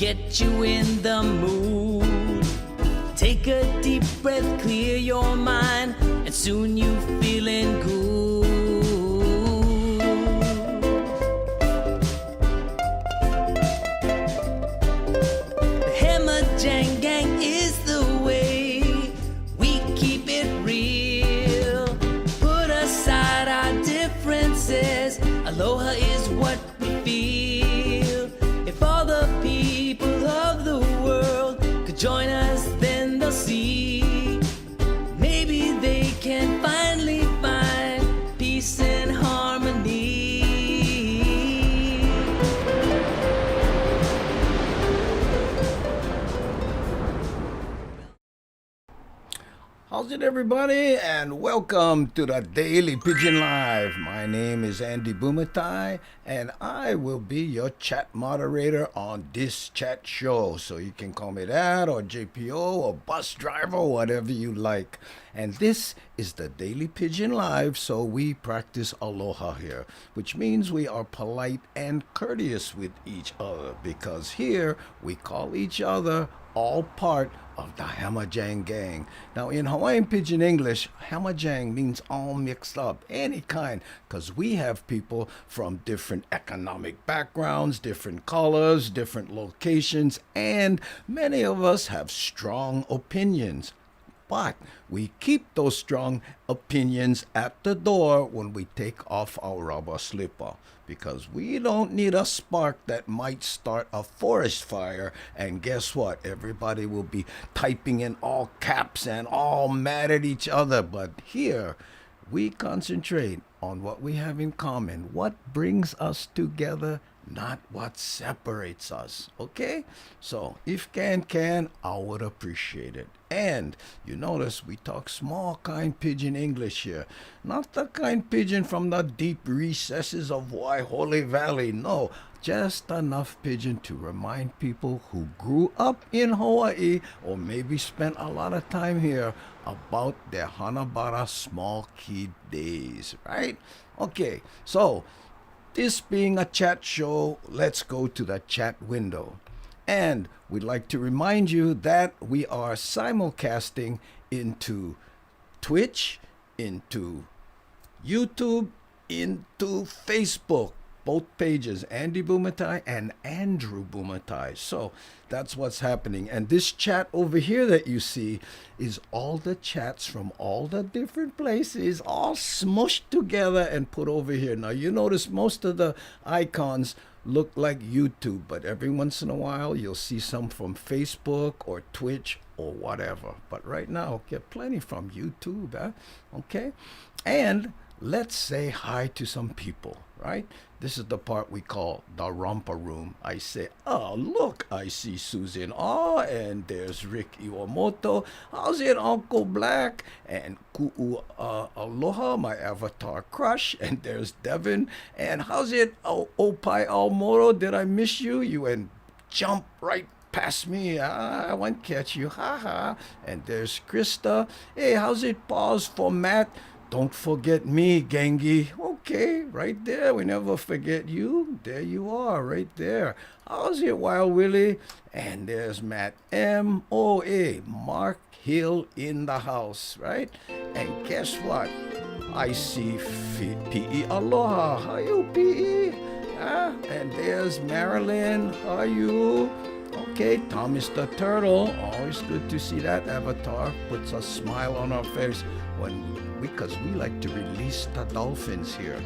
get you in the mood. Take a deep breath, clear your mind, and soon you feeling good. The Hammer Jang Gang is the way we keep it real. Put aside our differences, aloha is what we feel. If all the people of the world could join us, then they'll see. Maybe they can finally find peace and harmony. How's it, everybody, and welcome to the Daily Pidgin Live. My name is Andy Bumatai, and I will be your chat moderator on this chat show. So you can call me that, or JPO, or bus driver, whatever you like. And this is the Daily Pidgin Live, so we practice aloha here, which means we are polite and courteous with each other, because here we call each other all part of the Hammer Jang Gang. Now, in Hawaiian Pidgin English, Hammer Jang means all mixed up, any kind, because we have people from different economic backgrounds, different colors, different locations, and many of us have strong opinions. But we keep those strong opinions at the door when we take off our rubber slipper, because we don't need a spark that might start a forest fire. And guess what? Everybody will be typing in all caps and all mad at each other. But here, we concentrate on what we have in common, what brings us together, not what separates us. Okay? So if can, I would appreciate it. And you notice we talk small kind pidgin English here. Not the kind pidgin from the deep recesses of Waihole Valley. No, just enough pidgin to remind people who grew up in Hawaii or maybe spent a lot of time here about their Hanabara small kid days, right? Okay, so this being a chat show, let's go to the chat window. And we'd like to remind you that we are simulcasting into Twitch, into YouTube, into Facebook. Both pages, Andy Bumatai and Andrew Bumatai. So that's what's happening. And this chat over here that you see is all the chats from all the different places, all smushed together and put over here. Now you notice most of the icons look like YouTube, but every once in a while you'll see some from Facebook or Twitch or whatever. But right now, get plenty from YouTube, okay? And let's say hi to some people, right? This is the part we call the romper room. I say, oh, look, I see Susan. Oh, and there's Rick Iwamoto. How's it, Uncle Black? And Ku'u Aloha, my avatar crush. And there's Devin. And how's it, Opai Almoro? Did I miss you? You went jump right past me. I won't catch you. Ha ha. And there's Krista. Hey, how's it? Pause for Matt. Don't forget me, Gangi. Okay, right there. We never forget you. There you are, right there. How's it, Wild Willie? And there's Matt M. Oh, hey, Mark Hill in the house, right? And guess what? I see P.E. Aloha. How you, P.E.? And there's Marilyn. How you? Okay, Thomas the Turtle. Always good to see that avatar. Puts a smile on our face because we like to release the dolphins here.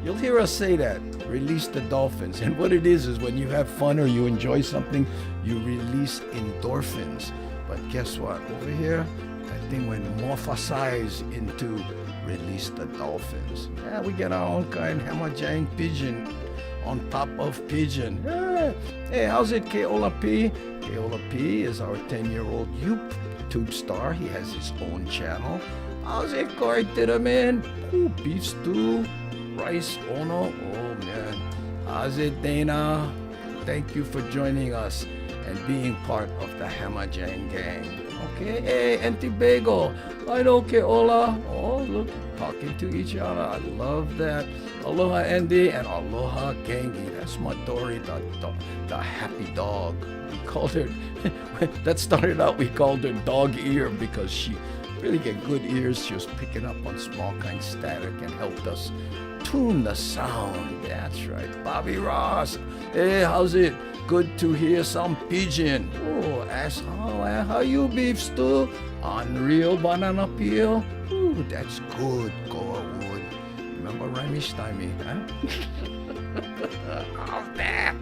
You'll hear us say that, release the dolphins. And what it is when you have fun or you enjoy something, you release endorphins. But guess what? Over here, that thing went morphosize into release the dolphins. Yeah, we get our own kind Hammer Jang Pidgin on top of Pidgin. Yeah. Hey, how's it, Keola P? Keola P is our 10-year-old YouTube star. He has his own channel. How's it, Corey Titterman? Ooh, beef stew, rice, ono. Oh, man. How's it, Dana? Thank you for joining us and being part of the Hammer Jang Gang. Okay, hey, Auntie Bagel. I know, Keola. Oh, look, talking to each other. I love that. Aloha, Andy, and aloha, Gangi. That's my Dory, the happy dog. We call called her, that started out, we called her Dog Ear because she really get good ears. She was picking up on small kind static and helped us tune the sound. That's right. Bobby Ross. Hey, how's it? Good to hear some Pidgin. Oh, how you beef stew? Unreal banana peel. Ooh, that's good. Go wood. Remember Remy Stymie, huh? How's that?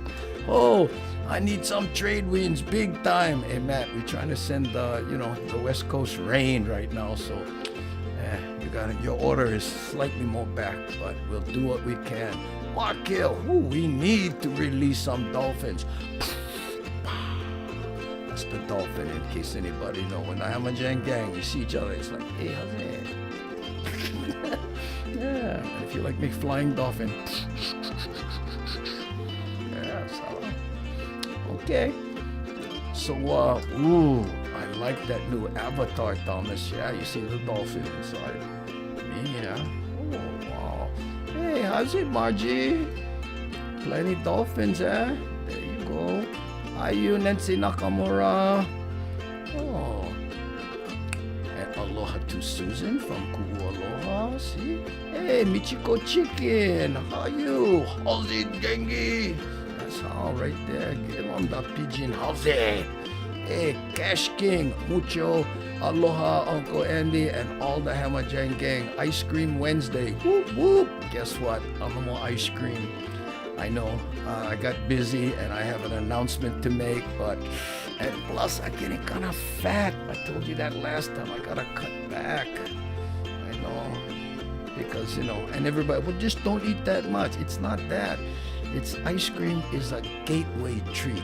Oh, I need some trade winds big time. Hey, Matt, we're trying to send the West Coast rain right now, so you got it. Your order is slightly more back, but we'll do what we can. Mark Hill, we need to release some dolphins. That's the dolphin, in case anybody know. When the Hamajang gang, you see each other, it's like, hey, how's it? Yeah, and if you like me, flying dolphin. Yeah, so. Okay. So, I like that new avatar, Thomas. Yeah, you see the dolphin inside. Me, yeah. Oh, wow. Hey, how's it, Margie? Plenty dolphins, eh? There you go. Hi, you, Nancy Nakamura. Oh. And aloha to Susan from Kuhu Aloha. See? Hey, Michiko Chicken. How you? How's it, Gengi? That's all right there. Give on the Pidgin. How's it? Hey, Cash King, mucho aloha, Uncle Andy, and all the Hamajang gang. Ice Cream Wednesday. Whoop, whoop. Guess what? No more ice cream. I know I got busy and I have an announcement to make, and plus I'm getting kind of fat. I told you that last time. I gotta cut back. I know. Because, and everybody, well, just don't eat that much. It's not that. It's ice cream is a gateway treat.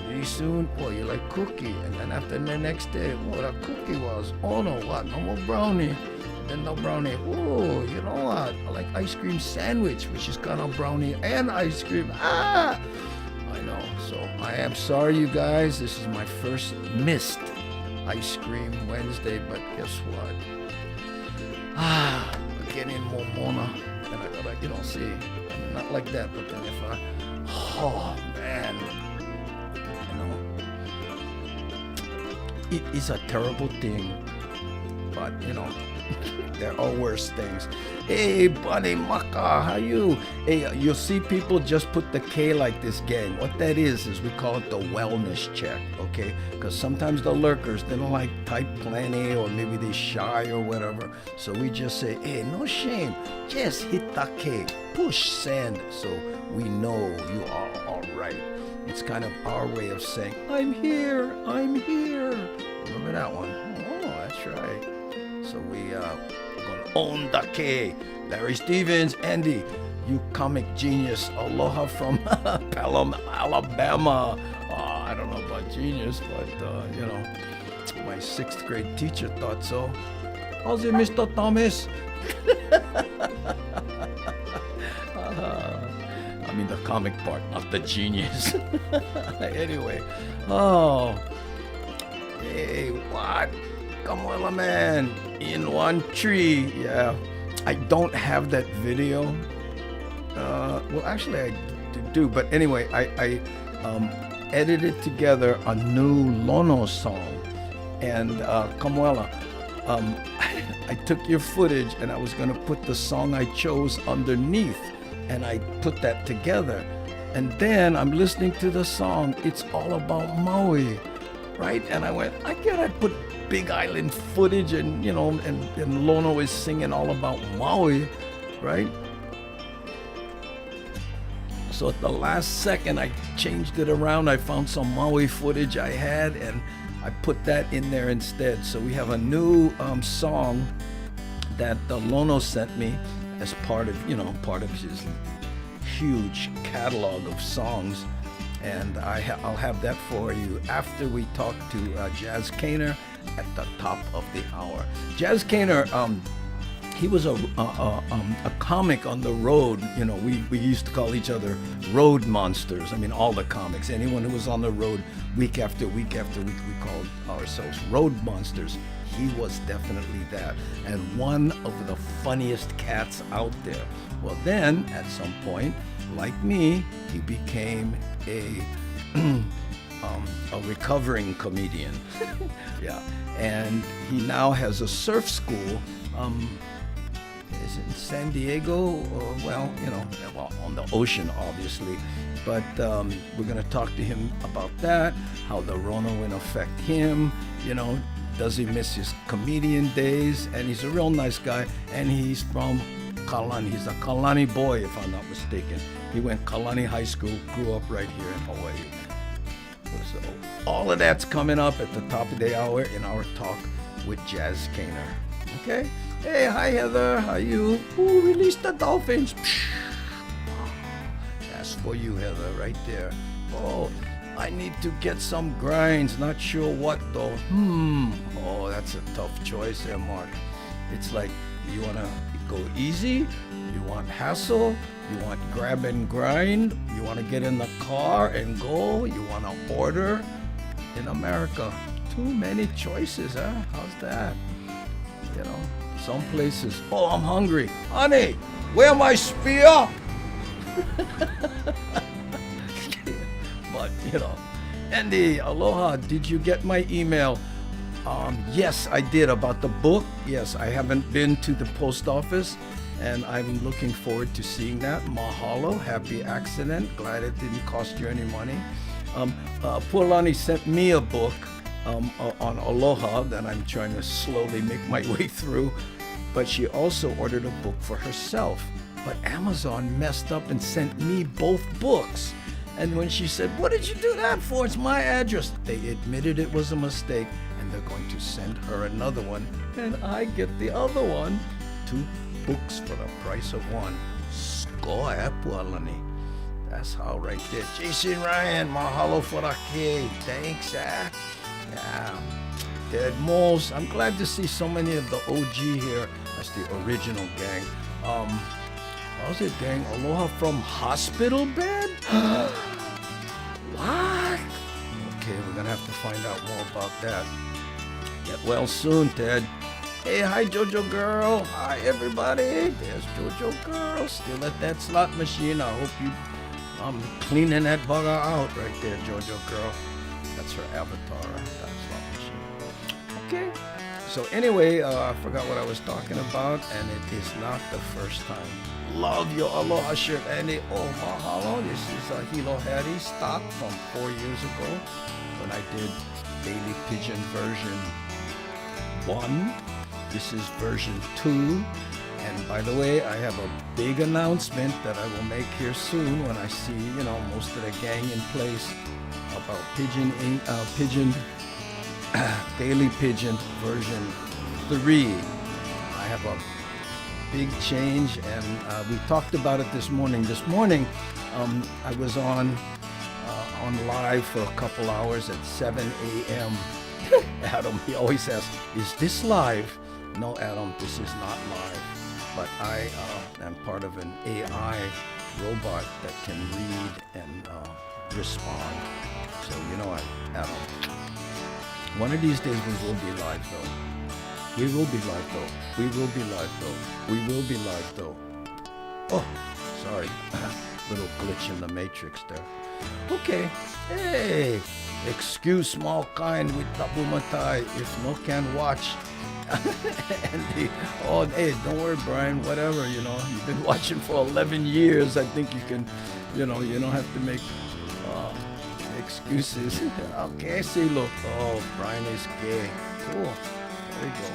Pretty soon, you like cookie, and then after the next day, that cookie was, no, what, no more brownie, and then no brownie, you know what, I like ice cream sandwich, which is kind of brownie and ice cream, I know, so I am sorry, you guys, this is my first missed Ice Cream Wednesday, but guess what, I'm getting Momona, and I gotta, see, I mean, not like that, but then if man, it is a terrible thing, but there are worse things. Hey, buddy Maka, how you? Hey, you'll see people just put the K like this, gang. What that is we call it the wellness check, okay? Because sometimes the lurkers, they don't like type plenty, or maybe they shy or whatever. So we just say, hey, no shame, just hit the K, push send, so we know you are all right. It's kind of our way of saying, I'm here. Remember that one? Oh, that's right. So we're going to own the K. Larry Stevens, Andy, you comic genius. Aloha from Pelham, Alabama. I don't know about genius, but, my 6th grade teacher thought so. How's it, Mr. Thomas? I mean the comic part, not the genius. Anyway, hey, what? Kamuela man, in one tree. Yeah, I don't have that video. Well, actually I do, but anyway, I edited together a new Lono song, and Kamuela, I took your footage and I was gonna put the song I chose underneath. And I put that together. And then I'm listening to the song, it's all about Maui, right? And I went, I gotta put Big Island footage and, and Lono is singing all about Maui, right? So at the last second, I changed it around. I found some Maui footage I had and I put that in there instead. So we have a new song that Lono sent me as part of his huge catalog of songs, and I'll have that for you after we talk to Jazz Kaner at the top of the hour. Jazz Kaner, he was a comic on the road. We used to call each other road monsters. I mean, all the comics, anyone who was on the road week after week after week, we called ourselves road monsters. He was definitely that, and one of the funniest cats out there. Well, then, at some point, like me, he became a a recovering comedian. Yeah, and he now has a surf school. Is it in San Diego? Or, well, on the ocean, obviously. But we're going to talk to him about that, how the Rona will affect him, does he miss his comedian days? And he's a real nice guy, and he's from Kalani. He's a Kalani boy, if I'm not mistaken. He went Kalani High School, grew up right here in Hawaii. So all of that's coming up at the top of the hour in our talk with Jazz Kaner. Okay? Hey, hi Heather, how you? Ooh, release the dolphins. That's for you, Heather, right there. Oh, I need to get some grinds, not sure what though. Oh, that's a tough choice there, Mark. It's like, you want to go easy? You want hassle? You want grab and grind? You want to get in the car and go? You want to order? In America, too many choices, huh? How's that? Some places, oh, I'm hungry. Honey, where my spear? But, Andy, aloha, did you get my email? Yes, I did, about the book. Yes, I haven't been to the post office, and I'm looking forward to seeing that. Mahalo, happy accident. Glad it didn't cost you any money. Pualani sent me a book on Aloha that I'm trying to slowly make my way through, but she also ordered a book for herself. But Amazon messed up and sent me both books. And when she said, "What did you do that for? It's my address," they admitted it was a mistake, and they're going to send her another one, and I get the other one. 2 books for the price of one. Score, Pualani. That's how right there. Jason Ryan, mahalo for the cake. Thanks, Yeah. Dead Moles. I'm glad to see so many of the OG here. That's the original gang. How's it, gang? Aloha from hospital bed? What? Okay, we're gonna have to find out more about that. Get well soon, Ted. Hey, hi, Jojo girl. Hi, everybody. There's Jojo girl. Still at that slot machine. I hope I'm cleaning that bugger out right there, Jojo girl. That's her avatar, that slot machine. Okay. So anyway, I forgot what I was talking about, and it is not the first time. Love your Aloha shirt, Andy. Oh, mahalo. This is a Hilo Hattie stock from 4 years ago when I did Daily Pidgin version 1. This is version 2. And by the way, I have a big announcement that I will make here soon when I see, most of the gang in place about Pidgin, Daily Pidgin version 3. I have a big change, and we talked about it this morning. This morning, I was on live for a couple hours at 7 a.m. Adam, he always asks, "Is this live?" No, Adam, this is not live. But I am part of an AI robot that can read and respond. So Adam, one of these days we will be live though. We will be live though. We will be live though. We will be live though. Oh, sorry. Little glitch in the matrix there. Okay. Hey, excuse small kind with tabumatai if no can watch. Hey, don't worry, Brian, whatever, you've been watching for 11 years. I think you can, you don't have to make excuses. Okay, see, look. Oh, Brian is gay. Cool. There you go.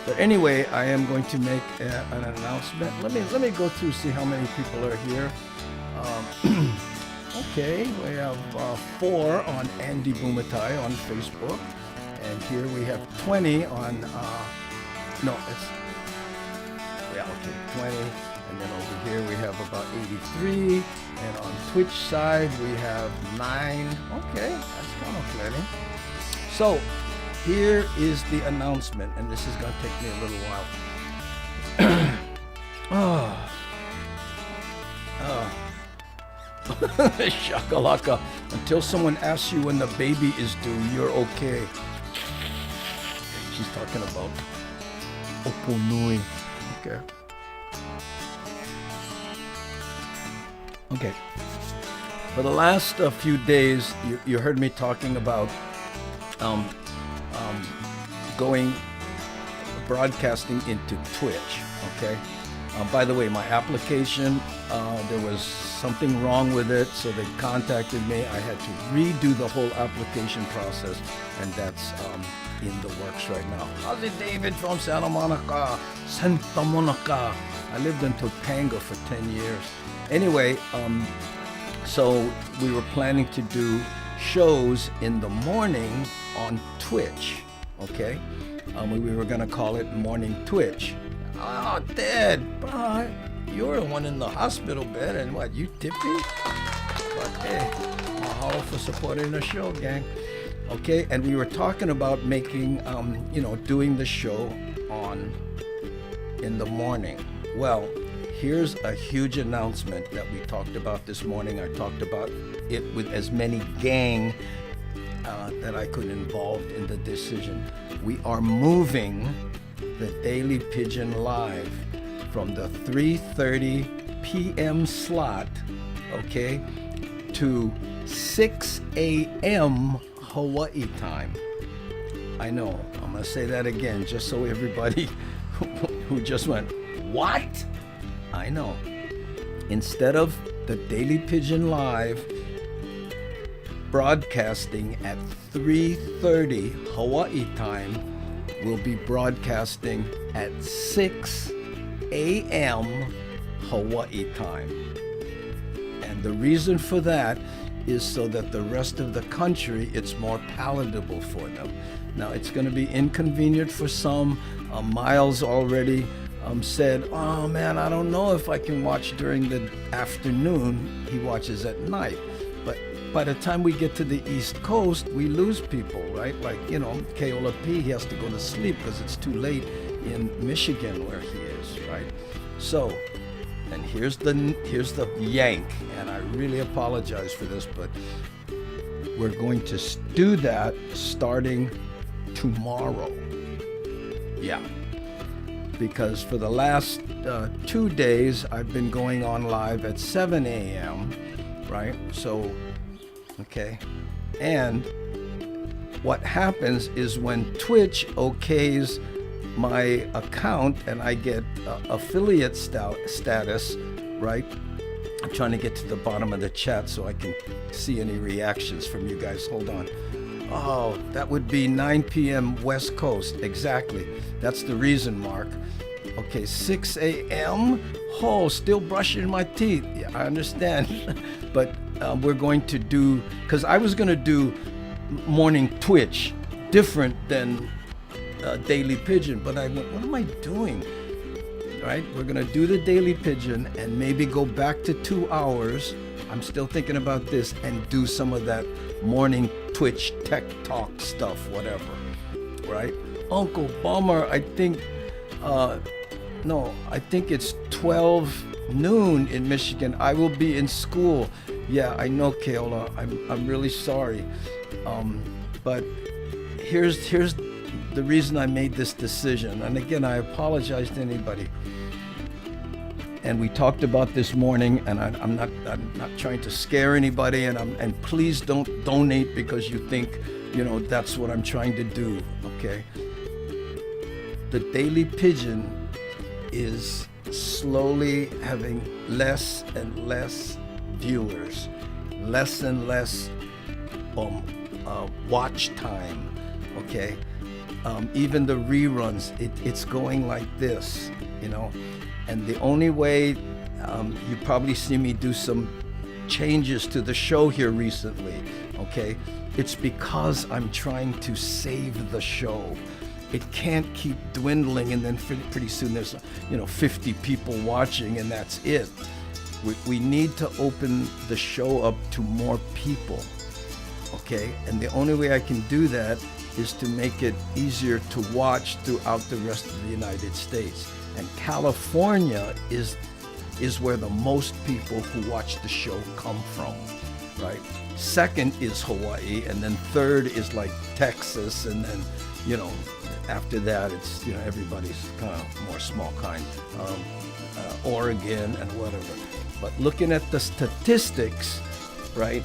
But anyway, I am going to make an announcement. Let me go through, see how many people are here. Okay, we have 4 on Andy Bumatai on Facebook. And here we have 20 on, okay, 20. And then over here we have about 83. And on Twitch side we have 9. Okay, that's kind of plenty. So, here is the announcement, and this is going to take me a little while. Shakalaka. Until someone asks you when the baby is due, you're okay. She's talking about Oponui. Okay. Okay. For the last few days, you heard me talking about um, going broadcasting into Twitch. Okay. By the way, my application, there was something wrong with it, so they contacted me. I had to redo the whole application process, and that's in the works right now. How's it, David from Santa Monica? Santa Monica. I lived in Topanga for 10 years. Anyway, so we were planning to do shows in the morning on Twitch, okay? We were gonna call it Morning Twitch. Oh, Dad, you were the one in the hospital bed, and what, you tipped me? But hey, mahalo for supporting the show, gang. Okay, and we were talking about making, doing the show in the morning. Well, here's a huge announcement that we talked about this morning. I talked about it with as many gang that I could involve in the decision. We are moving the Daily Pidgin Live from the 3:30 p.m. slot, okay, to 6 a.m. Hawaii time. I know, I'm gonna say that again just so everybody who just went, what? I know. Instead of the Daily Pidgin Live broadcasting at 3:30 Hawaii time, we'll be broadcasting at 6 a.m. Hawaii time. And the reason for that is so that the rest of the country, it's more palatable for them. Now, it's going to be inconvenient for some. Miles already said, oh man, I don't know if I can watch during the afternoon. He watches at night. But by the time we get to the East Coast, we lose people, right? Like, Keola P, he has to go to sleep because it's too late in Michigan where he is, right? So, and here's the yank, and I really apologize for this, but we're going to do that starting tomorrow. Yeah. Because for the last 2 days, I've been going on live at 7 a.m., right? So, okay. And what happens is when Twitch okays my account and I get affiliate status, right? I'm trying to get to the bottom of the chat so I can see any reactions from you guys. Hold on. Oh, that would be 9 p.m. West Coast. Exactly. That's the reason, Mark. Okay, 6 a.m. Oh, still brushing my teeth. Yeah, I understand. But we're going to do, because I was going to do morning Twitch, different than Daily Pidgin, but I went, what am I doing? Right? We're going to do the Daily Pidgin and maybe go back to 2 hours. I'm still thinking about this, and do some of that morning Twitch tech talk stuff, whatever. Right? Uncle Bummer, I think, I think it's 12 noon in Michigan. I will be in school. Yeah, I know, Keola. I'm really sorry. But here's the reason I made this decision. And again, I apologize to anybody. And we talked about this morning, and I'm not trying to scare anybody, and please don't donate because you think, that's what I'm trying to do, okay? The Daily Pidgin is slowly having less and less viewers, less and less watch time, okay? Even the reruns, it's going like this, And the only way you probably see me do some changes to the show here recently, okay? It's because I'm trying to save the show. It can't keep dwindling, and then pretty soon there's 50 people watching, and that's it. We need to open the show up to more people, okay? And the only way I can do that is to make it easier to watch throughout the rest of the United States. And California is where the most people who watch the show come from, right? Second is Hawaii, and then third is like Texas, and then, after that it's, everybody's kind of more small kind, Oregon and whatever. But looking at the statistics, right?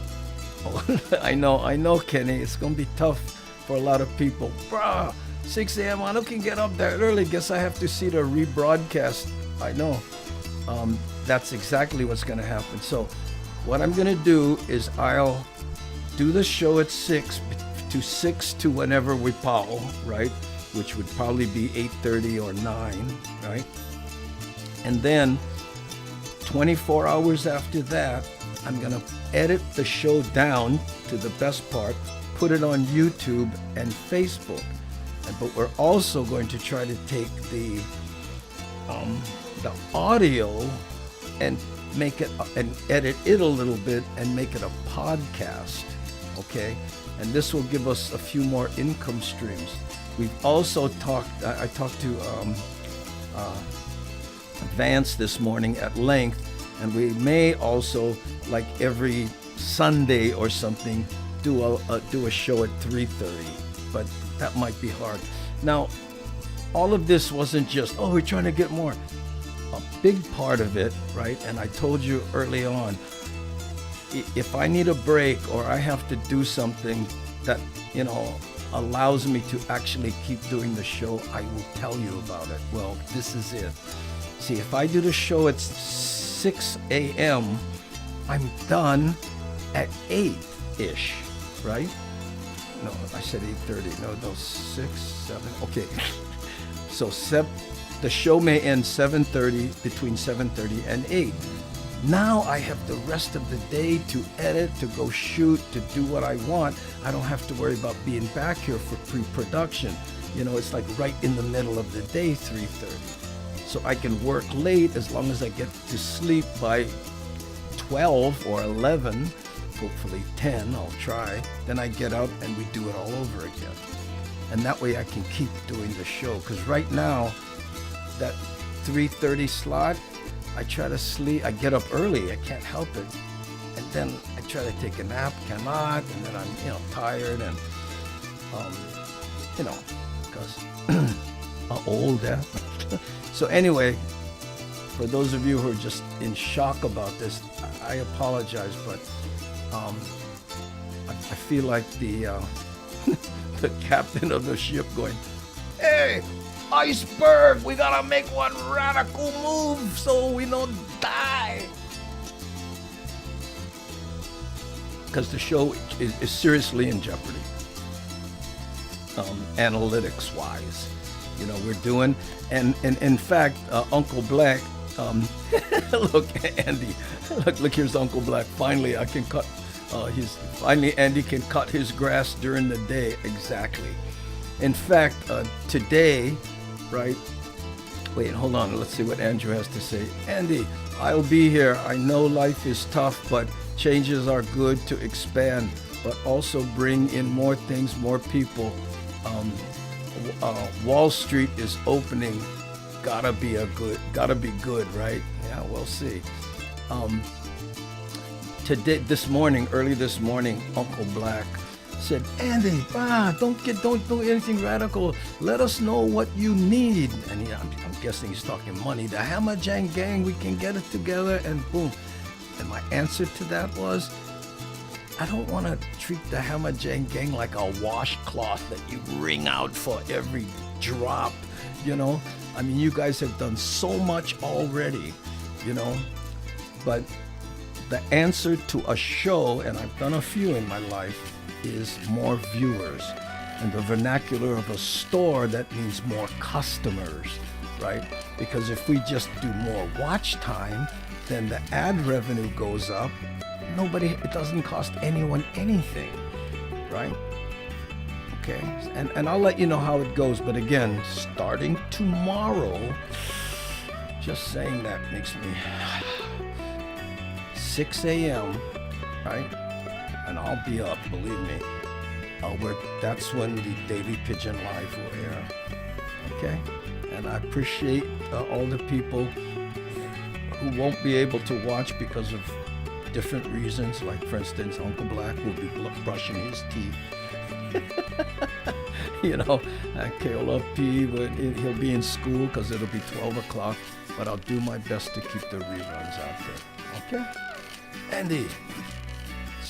I know, Kenny. It's gonna be tough for a lot of people. Bruh, 6 a.m. I don't can get up that early. Guess I have to see the rebroadcast. I know. That's exactly what's gonna happen. So, what I'm gonna do is I'll do the show at 6 to whenever we pow, right? Which would probably be 8:30 or 9, right? And then 24 hours after that, I'm gonna edit the show down to the best part, put it on YouTube and Facebook. But we're also going to try to take the audio and make it and edit it a little bit and make it a podcast, okay? And this will give us a few more income streams. We've also I talked to Vance this morning at length, and we may also, like every Sunday or something, do a show at 3:30, but that might be hard. Now, all of this wasn't just, oh, we're trying to get more. A big part of it, right, and I told you early on, if I need a break or I have to do something that, allows me to actually keep doing the show, I will tell you about it. Well, this is it. See, if I do the show at 6 a.m., I'm done at 8-ish, right? No, I said 8:30. No, 6, 7. Okay. So the show may end 7:30, between 7:30 and 8. Now I have the rest of the day to edit, to go shoot, to do what I want. I don't have to worry about being back here for pre-production. It's like right in the middle of the day, 3:30. So I can work late as long as I get to sleep by 12 or 11, hopefully 10, I'll try. Then I get up and we do it all over again. And that way I can keep doing the show. Because right now, that 3:30 slot, I try to sleep. I get up early. I can't help it. And then I try to take a nap, cannot. And then I'm, tired and, because I'm old. Yeah. So anyway, for those of you who are just in shock about this, I apologize, but I feel like the the captain of the ship going, "Hey, iceberg, we gotta make one radical move so we don't die." Because the show is seriously in jeopardy, analytics-wise. We're doing, and in fact, Uncle Black, look, Andy, look, here's Uncle Black. Finally, I can cut Andy can cut his grass during the day, exactly. In fact, today, right? Wait, hold on. Let's see what Andrew has to say. Andy, I'll be here. I know life is tough, but changes are good to expand, but also bring in more things, more people. Wall Street is opening. Gotta be good, right? Yeah, we'll see. Early this morning, Uncle Black said, "Andy, don't do anything radical. Let us know what you need." And I'm guessing he's talking money. The Hammer Jang Gang, we can get it together, and boom. And my answer to that was, I don't want to treat the Hammer Jang Gang like a washcloth that you wring out for every drop. I mean, you guys have done so much already, But the answer to a show, and I've done a few in my life, is more viewers. In the vernacular of a store, that means more customers, right? Because if we just do more watch time, then the ad revenue goes up. It doesn't cost anyone anything, right? Okay, and I'll let you know how it goes. But again, starting tomorrow, just saying that makes me 6 a.m., right? And I'll be up, believe me. That's when the Daily Pidgin Live will air. Okay? And I appreciate all the people who won't be able to watch because of different reasons. Like, for instance, Uncle Black will be brushing his teeth. KLP, but he'll be in school because it'll be 12 o'clock. But I'll do my best to keep the reruns out there. Okay? Andy,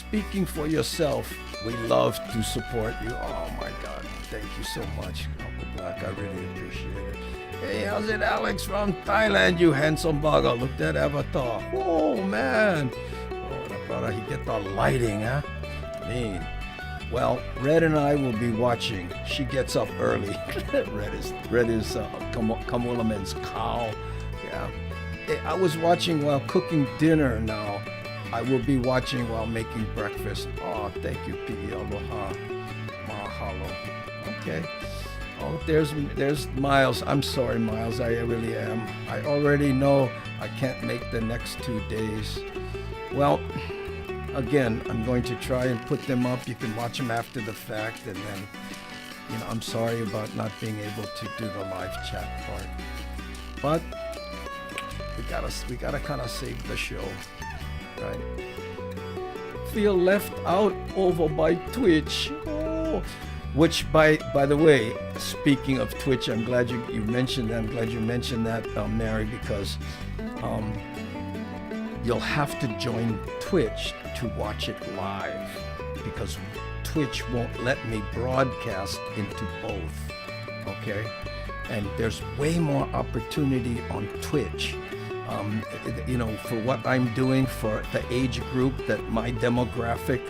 speaking for yourself. We love to support you. Oh my God, thank you so much, Uncle Black. I really appreciate it. Hey, how's it, Alex from Thailand? You handsome bugger. Look at that avatar. Oh man. Oh, that brother, he get the lighting, huh? Mean. Well, Red and I will be watching. She gets up early. Red is Kamulaman's cow. Yeah. Hey, I was watching while cooking dinner now. I will be watching while making breakfast. Oh, thank you, P. Aloha. Mahalo. Okay. Oh, there's Miles. I'm sorry, Miles. I really am. I already know I can't make the next 2 days. Well, again, I'm going to try and put them up. You can watch them after the fact, and then, I'm sorry about not being able to do the live chat part. But we gotta kind of save the show, right? Feel left out over by Twitch. Oh. Which, by the way, speaking of Twitch, I'm glad you mentioned that. I'm glad you mentioned that, Mary, because you'll have to join Twitch to watch it live, because Twitch won't let me broadcast into both, okay? And there's way more opportunity on Twitch, for what I'm doing for the age group that my demographic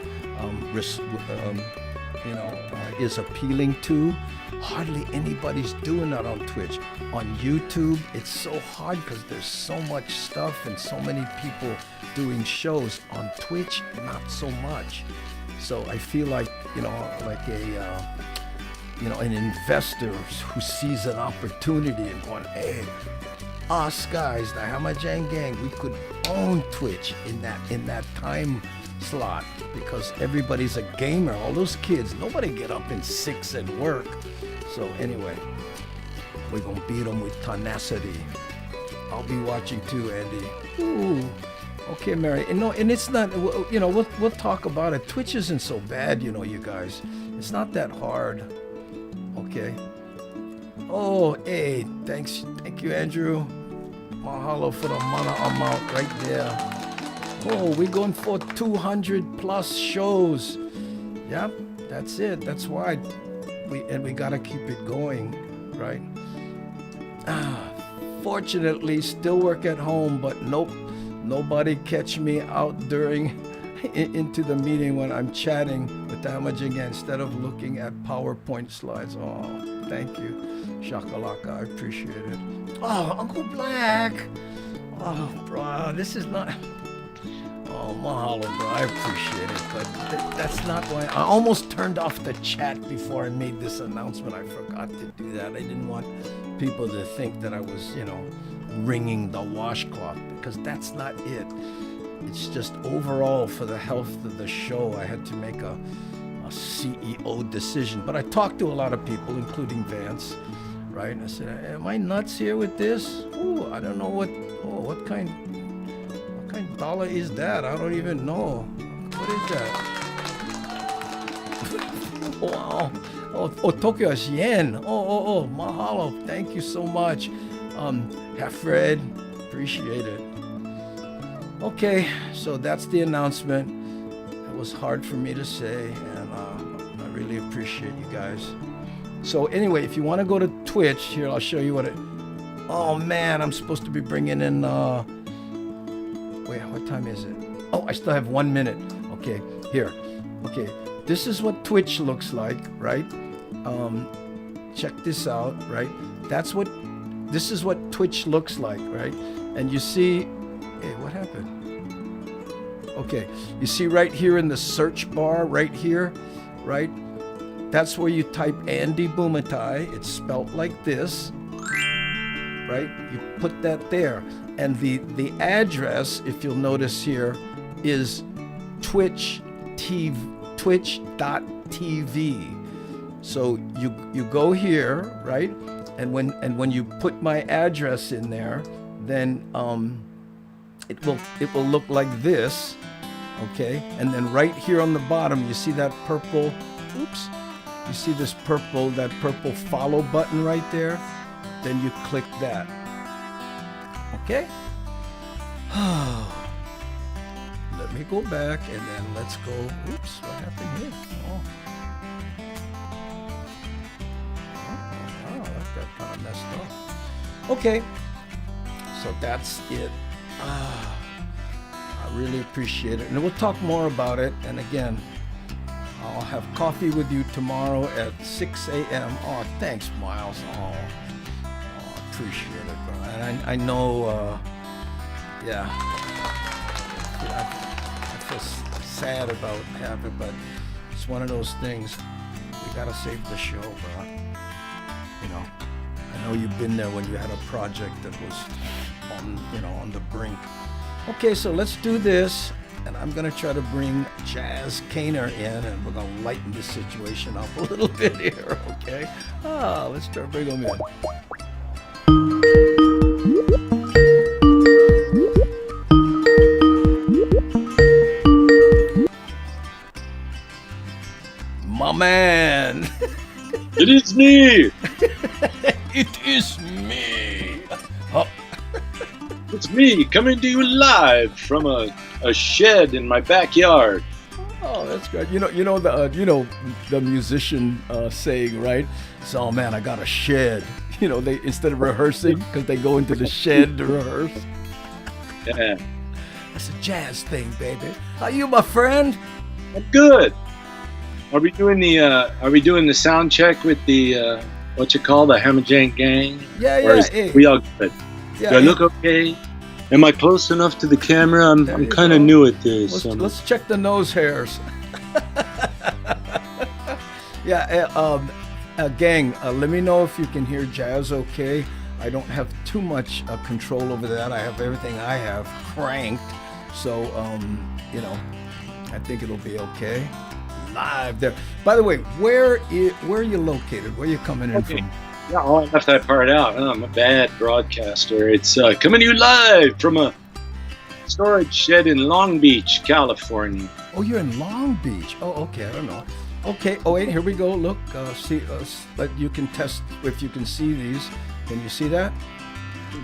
is appealing to. Hardly anybody's doing that on Twitch. On YouTube, it's so hard because there's so much stuff and so many people doing shows. On Twitch, not so much. So I feel like, an investor who sees an opportunity and going, hey, us guys, the Hamajang Gang, we could own Twitch in that time slot, because everybody's a gamer. All those kids, nobody get up in 6 and work. So anyway, we're gonna beat them with tenacity. I'll be watching too, Andy. Ooh, okay, Mary. And it's not, we'll talk about it. Twitch isn't so bad, you guys. It's not that hard. Okay. Oh, hey, thank you, Andrew. Mahalo for the mana amount right there. Oh, we're going for 200 plus shows. Yep, that's it. That's why we gotta keep it going, right? Fortunately, still work at home, but nope, nobody catch me out into the meeting when I'm chatting with Amajing instead of looking at PowerPoint slides. Oh, thank you, Shakalaka. I appreciate it. Oh, Uncle Black. Oh, bro, this is not. Oh, mahalo, bro. I appreciate it, but that's not why. I almost turned off the chat before I made this announcement. I forgot to do that. I didn't want people to think that I was, wringing the washcloth, because that's not it. It's just overall for the health of the show, I had to make a CEO decision. But I talked to a lot of people, including Vance, right? And I said, am I nuts here with this? Ooh, I don't know what kind dollar is that? I don't even know. What is that? Wow. Oh, Tokyo is yen. Oh, mahalo. Thank you so much. Fred, appreciate it. Okay, so that's the announcement. It was hard for me to say, and I really appreciate you guys. So anyway, if you want to go to Twitch, here, I'll show you what it... Oh man, I'm supposed to be bringing in... Wait, what time is it? Oh, I still have 1 minute. Okay, here. Okay, this is what Twitch looks like, right? Check this out, right? This is what Twitch looks like, right? And you see, hey, what happened? Okay, you see right here in the search bar, right here, right? That's where you type Andy Bumatai. It's spelt like this, right? You put that there. And the address, if you'll notice here, is twitch.tv. So you go here, right? And when you put my address in there, then it will look like this, okay? And then right here on the bottom, you see that purple, oops, you see that purple follow button right there? Then you click that. Okay? let me go back and then let's go. Oops, what happened here? Oh, wow, that got kind of messed up. Okay, so that's it. I really appreciate it, and we'll talk more about it. And again, I'll have coffee with you tomorrow at 6 a.m. Oh, thanks, Miles. Oh, appreciate it, bro. And I know, yeah, I feel sad about having, but it's one of those things. We gotta save the show, bro. You know, I know you've been there when you had a project that was on the brink. Okay, so let's do this. And I'm going to try to bring Jazz Kaner in, and we're going to lighten this situation up a little bit here, okay? Let's try to bring him in. My man! It is me! It is me! Oh. It's me coming to you live from a shed in my backyard. Oh, that's good. You know the musician saying, right? So, oh, man, I got a shed. You know, they instead of rehearsing, because they go into the shed to rehearse. Yeah. That's a jazz thing, baby. Are you my friend? I'm good. Are we doing the sound check with the what you call the Hamajang gang? Yeah. Hey. We all good. Yeah, Do I look okay? Am I close enough to the camera? I'm kind of new at this. Let's check the nose hairs. Yeah, gang, let me know if you can hear Jazz okay. I don't have too much control over that. I have everything I have cranked. So, I think it'll be okay. Live there. By the way, where are you located? Where are you coming in from? Yeah, I left that part out. I'm a bad broadcaster. It's coming to you live from a storage shed in Long Beach, California. Oh, you're in Long Beach. Oh, okay. I don't know. Okay. Oh, wait. Here we go. Look. See. But you can test if you can see these. Can you see that?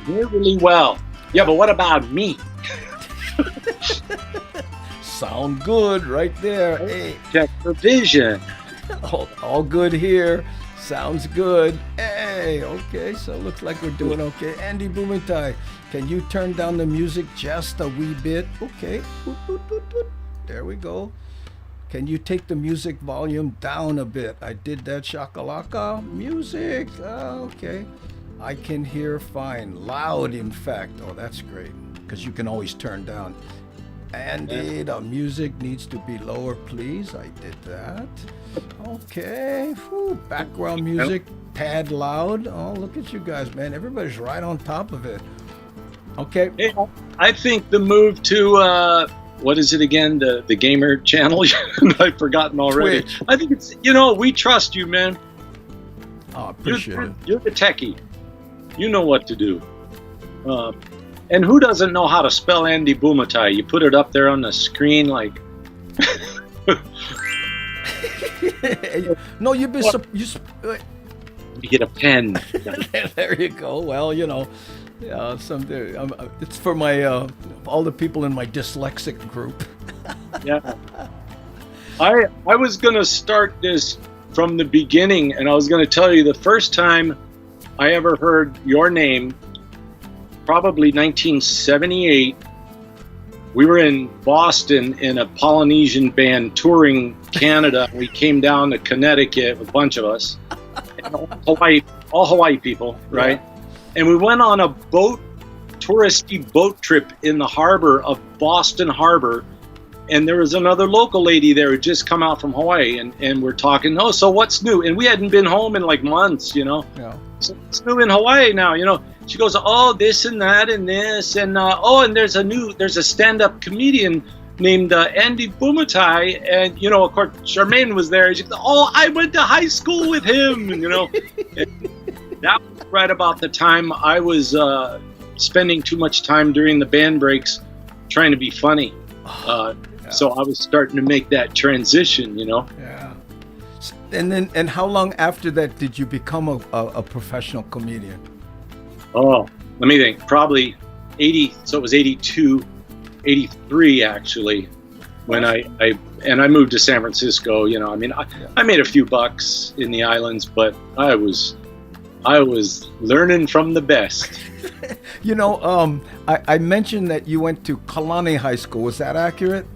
Really well. Yeah, but what about me? Sound good right there. Hey. Check for vision. All good here. Sounds good. Hey, okay, so looks like we're doing okay. Andy Blumenthal, can you turn down the music just a wee bit? Okay. There we go. Can you take the music volume down a bit? I did that. Shakalaka. Music. Okay. I can hear fine. Loud, in fact. Oh, that's great. Because you can always turn down. Andy, the music needs to be lower, please. I did that. Okay. Whew. Background music, pad loud. Oh, look at you guys, man. Everybody's right on top of it. Okay. Hey, I think the move to, what is it again? The gamer channel? I've forgotten already. Twitch. I think it's, we trust you, man. Oh, appreciate it. You're the techie. You know what to do. And who doesn't know how to spell Andy Blumenthal? You put it up there on the screen like... No, you'd be... You get a pen. There you go. Well, it's for my all the people in my dyslexic group. Yeah. I was going to start this from the beginning, and I was going to tell you the first time I ever heard your name, probably 1978. We were in Boston in a Polynesian band touring Canada. We came down to Connecticut, a bunch of us, and all Hawaii people, right? Yeah. And we went on a touristy boat trip in the harbor of Boston Harbor. And there was another local lady there who just come out from Hawaii, and we're talking, oh, so what's new? And we hadn't been home in like months, Yeah. So what's new in Hawaii now, She goes, oh, this and that and this, and and there's a stand-up comedian named Andy Blumenthal, and of course Charmaine was there. She goes, oh, I went to high school with him, and, and that was right about the time I was spending too much time during the band breaks trying to be funny. So I was starting to make that transition, Yeah. And how long after that did you become a professional comedian? Oh, let me think. Probably 80. So it was 82. '83 actually, when I moved to San Francisco. You know, I mean, I made a few bucks in the islands, but I was learning from the best. You know, I mentioned that you went to Kalani High School. Was that accurate?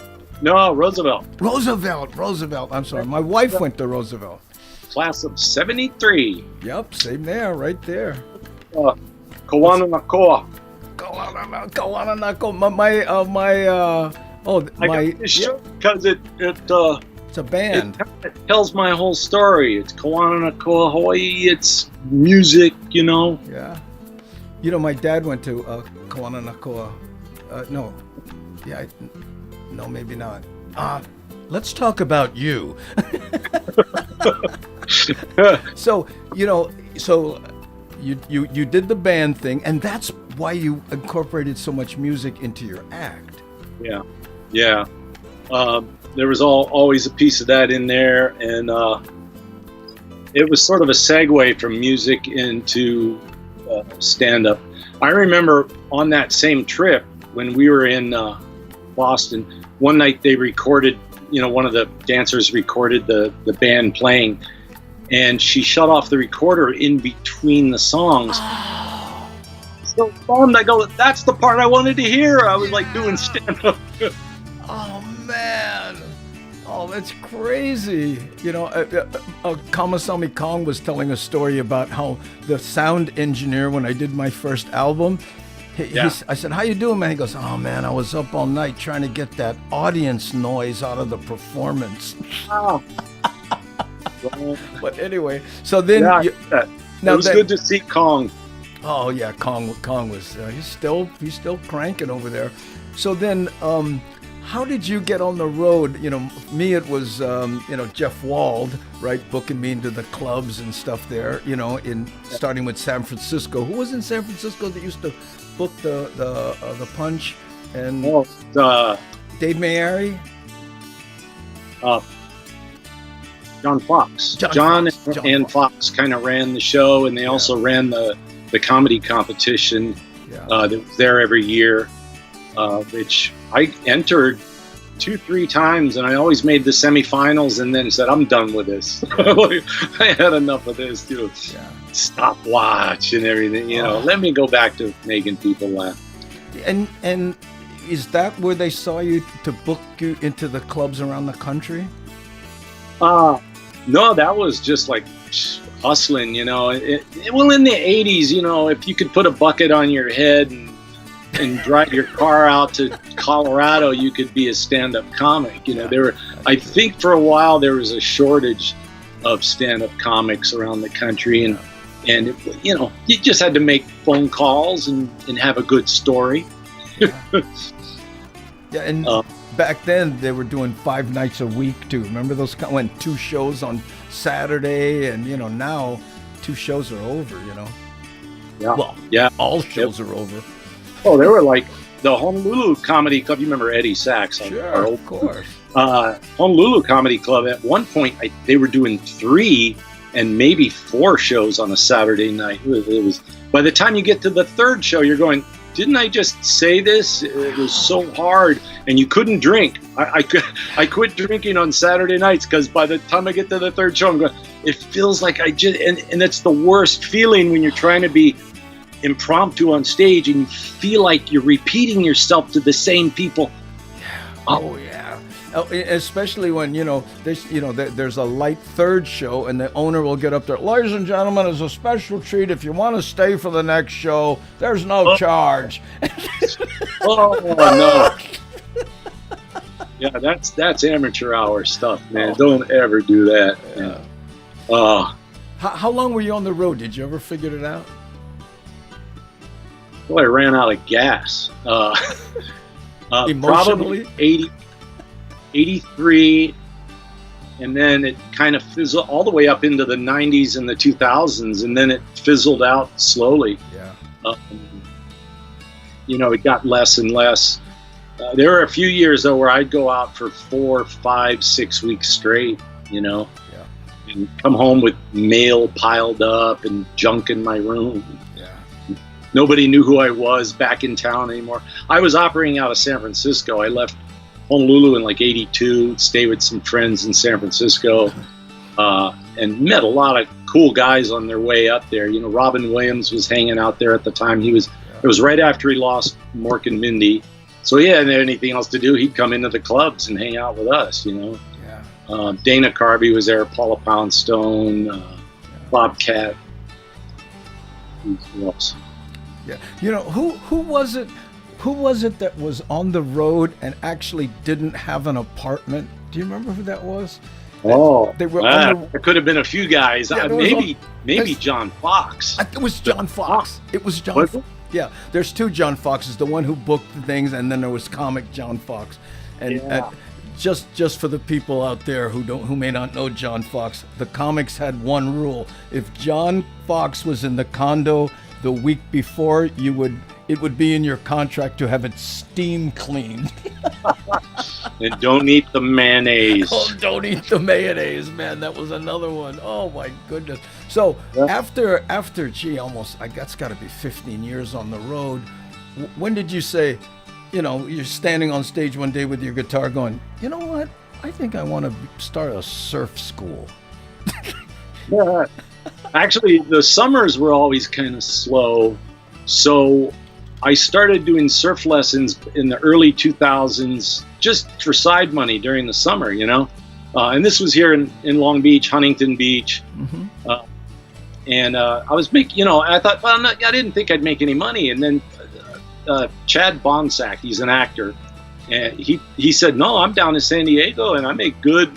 No, Roosevelt. Roosevelt. I'm sorry. My wife went to Roosevelt. Class of '73. Yep, same there, right there. Kawananakoa. Kawananako. I got this show because it's a band. it tells my whole story. It's Kawananakoa, Hawaii. It's music, you know. Yeah. You know, my dad went to Kawananakoa. No. Yeah. No, maybe not. Let's talk about you. So, you know, you did the band thing, and that's why you incorporated so much music into your act. Yeah. There was always a piece of that in there, and it was sort of a segue from music into stand-up. I remember on that same trip when we were in Boston, one night they recorded, you know, one of the dancers recorded the band playing, and she shut off the recorder in between the songs. Oh. So bummed. I go, that's the part I wanted to hear. I was like doing stand-up. Oh, man. Oh, that's crazy. You know, Kamasami Kong was telling a story about how the sound engineer, when I did my first album, I said, how you doing, man? He goes, oh, man, I was up all night trying to get that audience noise out of the performance. Oh. But anyway, so then... it was good to see Kong. Oh, yeah, Kong was... he's still cranking over there. So then... how did you get on the road? You know, me, it was, you know, Jeff Wald, right, booking me into the clubs and stuff there, you know, starting with San Francisco. Who was in San Francisco that used to book the Punch? And Dave Mayari? John Fox. John and Fox kind of ran the show, and they also ran the comedy competition that was there every year. Which I entered 2-3 times, and I always made the semifinals, and then said, I'm done with this. I had enough of this, you know, stopwatch and everything, you know, let me go back to making people laugh. And is that where they saw you to book you into the clubs around the country? No, that was just like hustling, you know. Well, in the 80s, you know, if you could put a bucket on your head and drive your car out to Colorado, you could be a stand-up comic. You know, I think for a while there was a shortage of stand-up comics around the country, and you know, you just had to make phone calls and have a good story. Yeah, and back then they were doing 5 nights a week too. Remember those? Went 2 shows on Saturday, and you know, now 2 shows are over. You know. Yeah. Well, all shows are over. Oh, they were like the Honolulu Comedy Club. You remember Eddie Sachs? Sure, of course. Honolulu Comedy Club. At one point, they were doing 3 and maybe 4 shows on a Saturday night. It was. By the time you get to the 3rd show, you're going, didn't I just say this? It was so hard, and you couldn't drink. I quit drinking on Saturday nights because by the time I get to the 3rd show, I'm going, it feels like I just, and it's the worst feeling when you're trying to be impromptu on stage and you feel like you're repeating yourself to the same people. Oh yeah. Especially when, you know, there's a light 3rd show and the owner will get up there, ladies and gentlemen, as a special treat, if you want to stay for the next show, there's no charge. Oh no. Yeah, that's amateur hour stuff, man. Don't ever do that. Yeah. How long were you on the road? Did you ever figure it out? Well, I ran out of gas. Emotionally? Probably 83, and then it kind of fizzled all the way up into the 90s and the 2000s, and then it fizzled out slowly. Yeah. You know, it got less and less. There were a few years, though, where I'd go out for 4, 5, 6 weeks straight, you know, and come home with mail piled up and junk in my room. Yeah. Nobody knew who I was back in town anymore. I was operating out of San Francisco. I left Honolulu in like '82, stayed with some friends in San Francisco, and met a lot of cool guys on their way up there. You know, Robin Williams was hanging out there at the time. It was right after he lost Mork and Mindy. So he hadn't anything else to do. He'd come into the clubs and hang out with us, you know. Yeah. Dana Carvey was there, Paula Poundstone, Bobcat. Who else? Yeah. You know, who was it? Who was it that was on the road and actually didn't have an apartment? Do you remember who that was? Oh, they were there could have been a few guys. Yeah, maybe John Fox. It was John Fox. It was John. Was it? Yeah, there's two John Foxes. The one who booked the things, and then there was comic John Fox. And just for the people out there who may not know John Fox, the comics had one rule: if John Fox was in the condo the week before, it would be in your contract to have it steam cleaned. And don't eat the mayonnaise. Oh, don't eat the mayonnaise, man. That was another one. Oh my goodness. So after almost, that's got to be 15 years on the road. When did you say, you know, you're standing on stage one day with your guitar going, you know what? I think I want to start a surf school. Yeah. Actually, the summers were always kind of slow. So I started doing surf lessons in the early 2000s just for side money during the summer, you know. And this was here in Long Beach, Huntington Beach. Mm-hmm. And I was making, you know, I thought, well, I didn't think I'd make any money. And then Chad Bonsack, he's an actor. And he said, no, I'm down in San Diego and I make good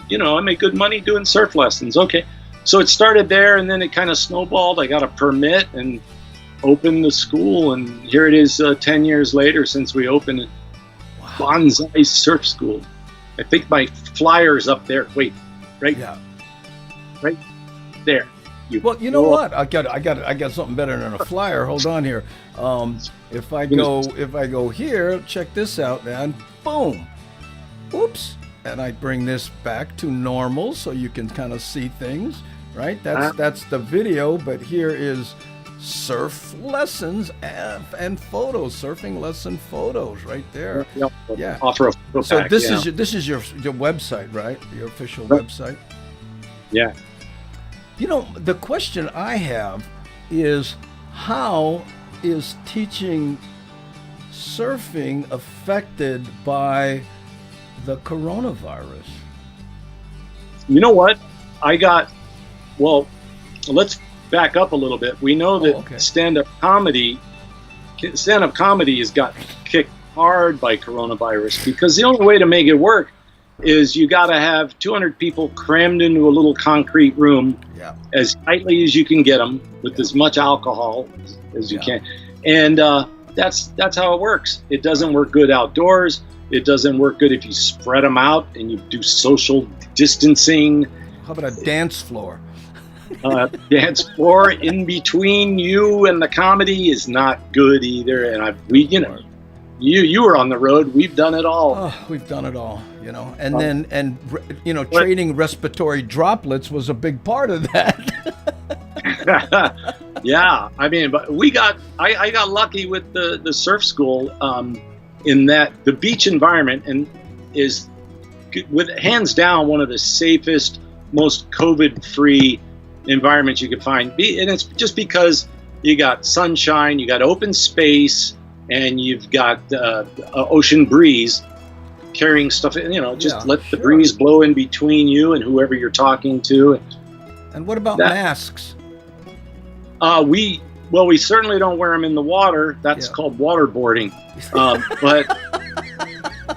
money doing surf lessons. Okay. So it started there and then it kind of snowballed. I got a permit and opened the school, and here it is 10 years later since we opened it. Wow. Bonsai Surf School. I think my flyer's up there. Wait, right there. Well, you know what? I got something better than a flyer. Hold on here. If I go here, check this out, man. Boom. Oops. And I bring this back to normal so you can kind of see things, right? That's the video, but here is surf lessons and photos, surfing lesson photos right there. Yep. Yeah. Offer a photo so pack, this is your website, right? Your official website. Yeah. You know, the question I have is, how is teaching surfing affected by the coronavirus? You know what? Let's back up a little bit. We know that stand-up comedy has got kicked hard by coronavirus, because the only way to make it work is you got to have 200 people crammed into a little concrete room as tightly as you can get them with as much alcohol as you can. And that's how it works. It doesn't work good outdoors. It doesn't work good if you spread them out and you do social distancing. How about a dance floor? Dance floor in between you and the comedy is not good either. And you were on the road. We've done it all. Oh, we've done it all, you know. And trading respiratory droplets was a big part of that. Yeah, I mean, but I got lucky with the surf school. In that the beach environment is with hands down one of the safest, most COVID-free environments you could find. And it's just because you got sunshine, you got open space, and you've got ocean breeze carrying stuff. You know, just let the breeze blow in between you and whoever you're talking to. And what about masks? We certainly don't wear them in the water. That's called waterboarding. But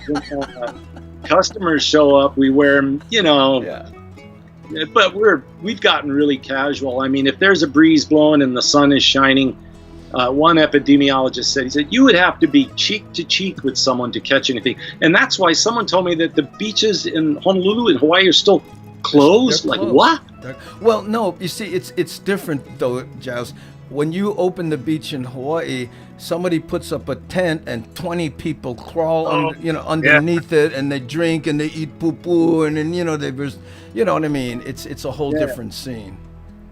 when customers show up, we wear them, you know. Yeah. But we've gotten really casual. I mean, if there's a breeze blowing and the sun is shining, one epidemiologist said, he said, you would have to be cheek to cheek with someone to catch anything. And that's why someone told me that the beaches in Honolulu and Hawaii are still closed. Like, what? Well, no, you see, it's different though, Jazz. When you open the beach in Hawaii, somebody puts up a tent and 20 people crawl underneath it, and they drink and they eat poo-poo, and then there's, you know what I mean? It's a whole different scene.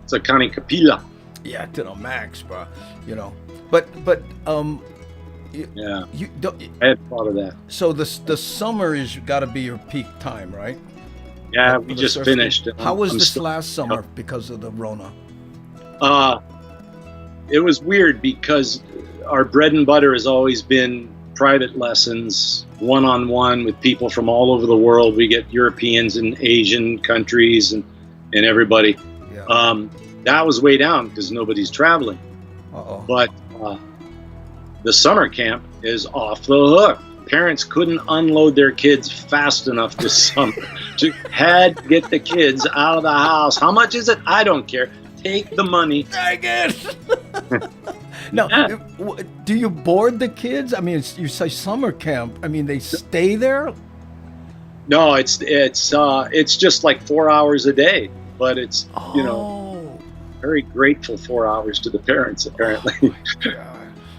It's a kanikapila. Yeah, to the max, bro. You know, but Yeah, you don't. I had thought of that. So the summer is got to be your peak time, right? Yeah, For we the just surf finished. school? How was I'm this still- last summer because of the Rona? It was weird because our bread and butter has always been private lessons, one-on-one with people from all over the world. We get Europeans and Asian countries and everybody. Yeah. That was way down because nobody's traveling. Uh-oh. But the summer camp is off the hook. Parents couldn't unload their kids fast enough this summer. Had to get the kids out of the house. How much is it? I don't care. Take the money. Dang it! Now, Yeah. do you board the kids? I mean, you say summer camp. I mean, they stay there? No, it's just like 4 hours a day, but it's very grateful 4 hours to the parents apparently. God.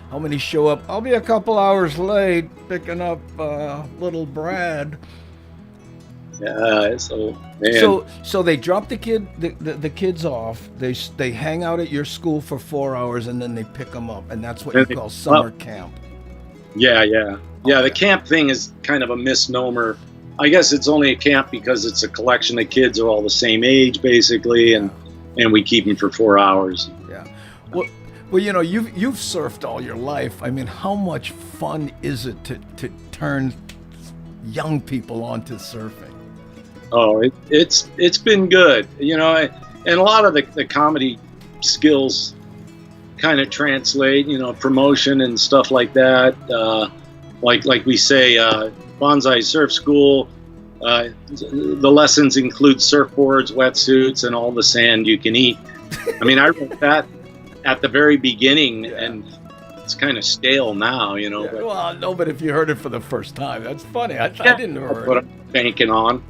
How many show up? I'll be a couple hours late picking up little Brad. Yeah, so man. So they drop the kids off. They hang out at your school for 4 hours and then they pick them up, and that's what you call summer camp. Yeah. The camp thing is kind of a misnomer. I guess it's only a camp because it's a collection of kids who are all the same age basically, and we keep them for 4 hours. Yeah. Well, you know, you've surfed all your life. I mean, how much fun is it to turn young people onto surfing? Oh, it's been good, you know, and a lot of the comedy skills kind of translate, you know, promotion and stuff like that. Like we say, Bonsai Surf School. The lessons include surfboards, wetsuits, and all the sand you can eat. I mean, I wrote that at the very beginning, and it's kind of stale now, you know. Yeah, But well, no, but if you heard it for the first time, that's funny. I didn't that's hear what it. I'm banking on.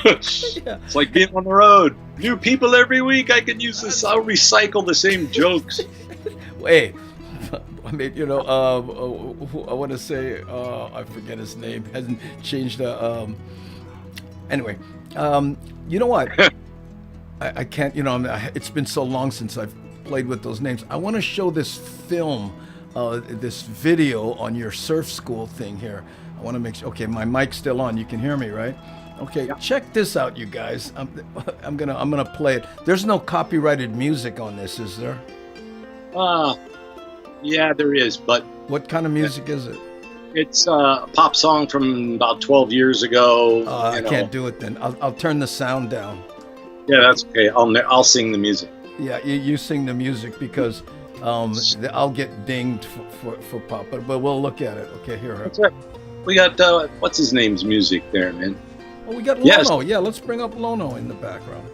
Yeah. It's like being on the road. New people every week. I can use this. I'll recycle the same jokes. Wait, I mean, you know, I want to say, I forget his name. Hasn't changed. Anyway, you know what? I can't. You know, it's been so long since I've played with those names. I want to show this film, this video on your surf school thing here. I want to make sure. Okay, my mic's still on. You can hear me, right? Okay, check this out, you guys. I'm gonna play it. There's no copyrighted music on this, is there? Yeah, there is, but What kind of music is it? it's a pop song from about 12 years ago. I you know. can't do it then. I'll turn the sound down. Yeah, that's okay. I'll sing the music. Yeah, you sing the music because I'll get dinged for pop, but we'll look at it. Okay, here. That's right. We got what's his name's music there, man. Oh, we got Lono. Yes. Yeah, let's bring up Lono in the background.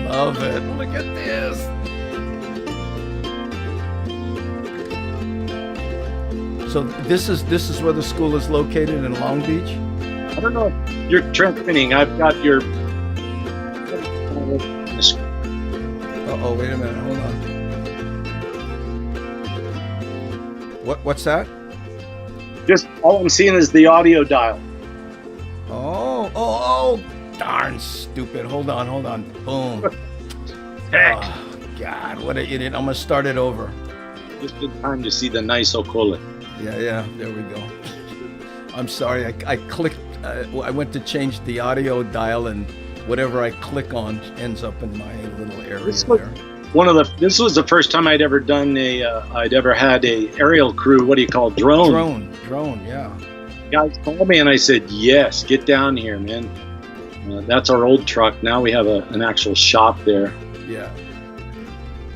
Love it. Look at this. So this is where the school is located in Long Beach? I don't know if you're transmitting. I've got your. Uh-oh, wait a minute. Hold on. What's that? Just all I'm seeing is the audio dial. Oh, darn stupid. Hold on. Boom. Heck. Oh, God, what an idiot. I'm going to start it over. Just in time to see the nice Okola. Yeah, there we go. I'm sorry. I clicked, I went to change the audio dial, and whatever I click on ends up in my little area there. This was the first time I'd ever done I'd ever had a aerial crew. What do you call it? Drone? Drone, yeah. Guys called me and I said, yes, get down here, man. That's our old truck. Now we have an actual shop there. Yeah.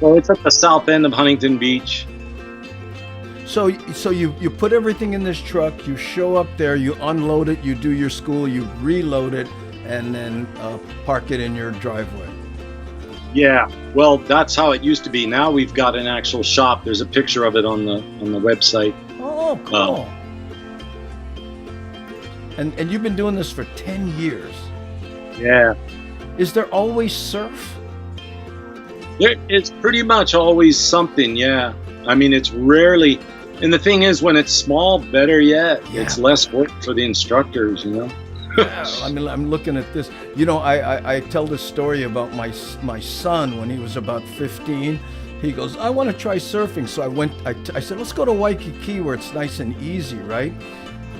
Well, it's at the south end of Huntington Beach. So you put everything in this truck, you show up there, you unload it, you do your school, you reload it, and then park it in your driveway. Yeah, well, that's how it used to be. Now we've got an actual shop. There's a picture of it on the website. Oh, cool. And you've been doing this for 10 years. Yeah. Is there always surf? It's pretty much always something, yeah. I mean, it's rarely, and the thing is, when it's small, better yet. Yeah. It's less work for the instructors, you know? Yeah, I mean, I'm looking at this. You know, I tell this story about my son when he was about 15. He goes, I want to try surfing. So I said, let's go to Waikiki where it's nice and easy, right?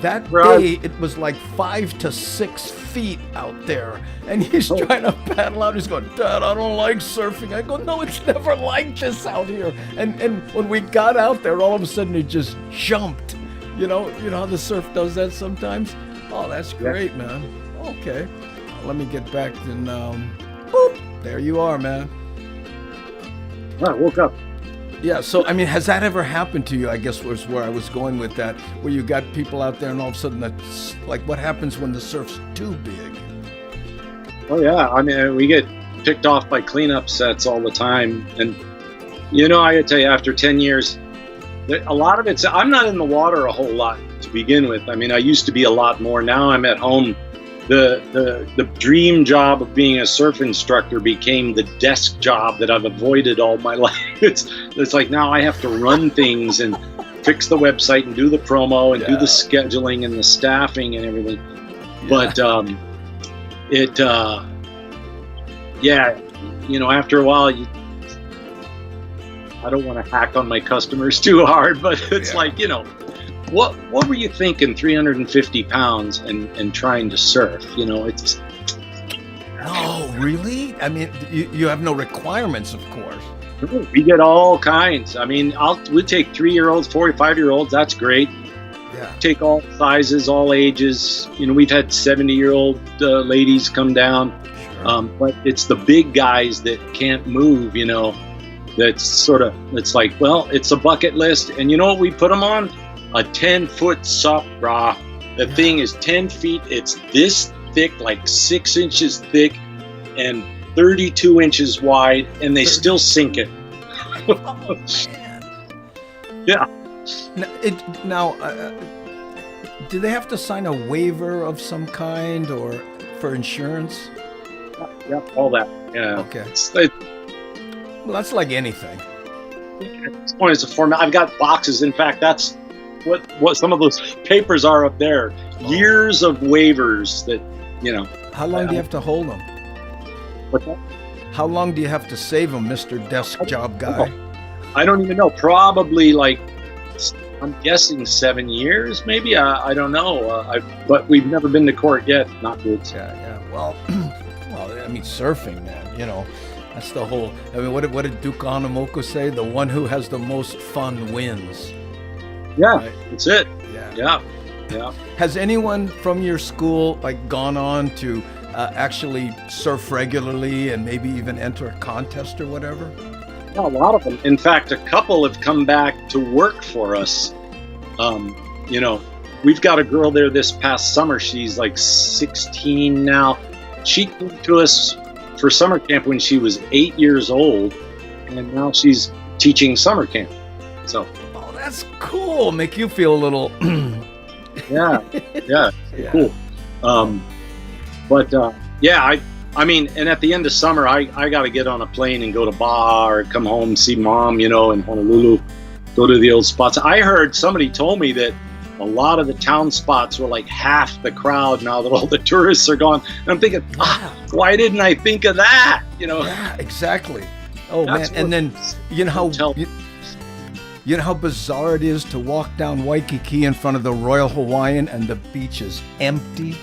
That day, it was like 5 to 6 feet out there. And he's trying to paddle out. He's going, Dad, I don't like surfing. I go, no, it's never like this out here. And when we got out there, all of a sudden, it just jumped. You know how the surf does that sometimes? Oh, that's great, man. Okay. Let me get back to boop. There you are, man. I woke up. Yeah, so I mean, has that ever happened to you? I guess was where I was going with that, where you got people out there and all of a sudden that's like what happens when the surf's too big? Oh yeah, I mean, we get picked off by cleanup sets all the time. And I gotta tell you, after 10 years, a lot of it's, I'm not in the water a whole lot to begin with. I mean, I used to be a lot more. Now I'm at home. The dream job of being a surf instructor became the desk job that I've avoided all my life. It's like now I have to run things and fix the website and do the promo and do the scheduling and the staffing and everything. Yeah. But after a while, I don't want to hack on my customers too hard, but it's like, what were you thinking 350 pounds and trying to surf? It's... No, really? I mean, you have no requirements, of course. We get all kinds. I mean, we take 3-year-olds, 4 or 5-year-olds. That's great. Yeah. Take all sizes, all ages. We've had 70-year-old ladies come down. Sure. But it's the big guys that can't move, that's sort of, it's like, well, it's a bucket list. And you know what we put them on? A 10-foot sup bra. The thing is 10 feet. It's this thick, like 6 inches thick and 32 inches wide, and they still sink it. Oh, man. Yeah. Now, do they have to sign a waiver of some kind or for insurance? Yeah, all that. Yeah. Okay. Well, that's like anything. At this point, it's a format. I've got boxes. In fact, that's what some of those papers are up there. Oh. Years of waivers that, How long do you have to hold them? What's that? How long do you have to save them, Mr. Desk Job Guy? I don't even know. Probably I'm guessing 7 years, maybe. I don't know. But we've never been to court yet. Not good. Yeah. Well, I mean, surfing, man. That's the whole. I mean, what did Duke Hanamoko say? The one who has the most fun wins. Yeah, right? That's it. Yeah. Has anyone from your school gone on to actually surf regularly and maybe even enter a contest or whatever? Yeah, a lot of them. In fact, a couple have come back to work for us. We've got a girl there this past summer. She's like 16 now. She came to us for summer camp when she was 8 years old, and now she's teaching summer camp. So. Oh, that's cool. Make you feel a little. Yeah. Cool. I mean, and at the end of summer, I got to get on a plane and go to Baja or come home, see mom, in Honolulu, go to the old spots. I heard somebody told me that a lot of the town spots were like half the crowd now that all the tourists are gone. And I'm thinking, why didn't I think of that? Yeah, exactly. Oh, man. And then, you know how bizarre it is to walk down Waikiki in front of the Royal Hawaiian and the beach is empty?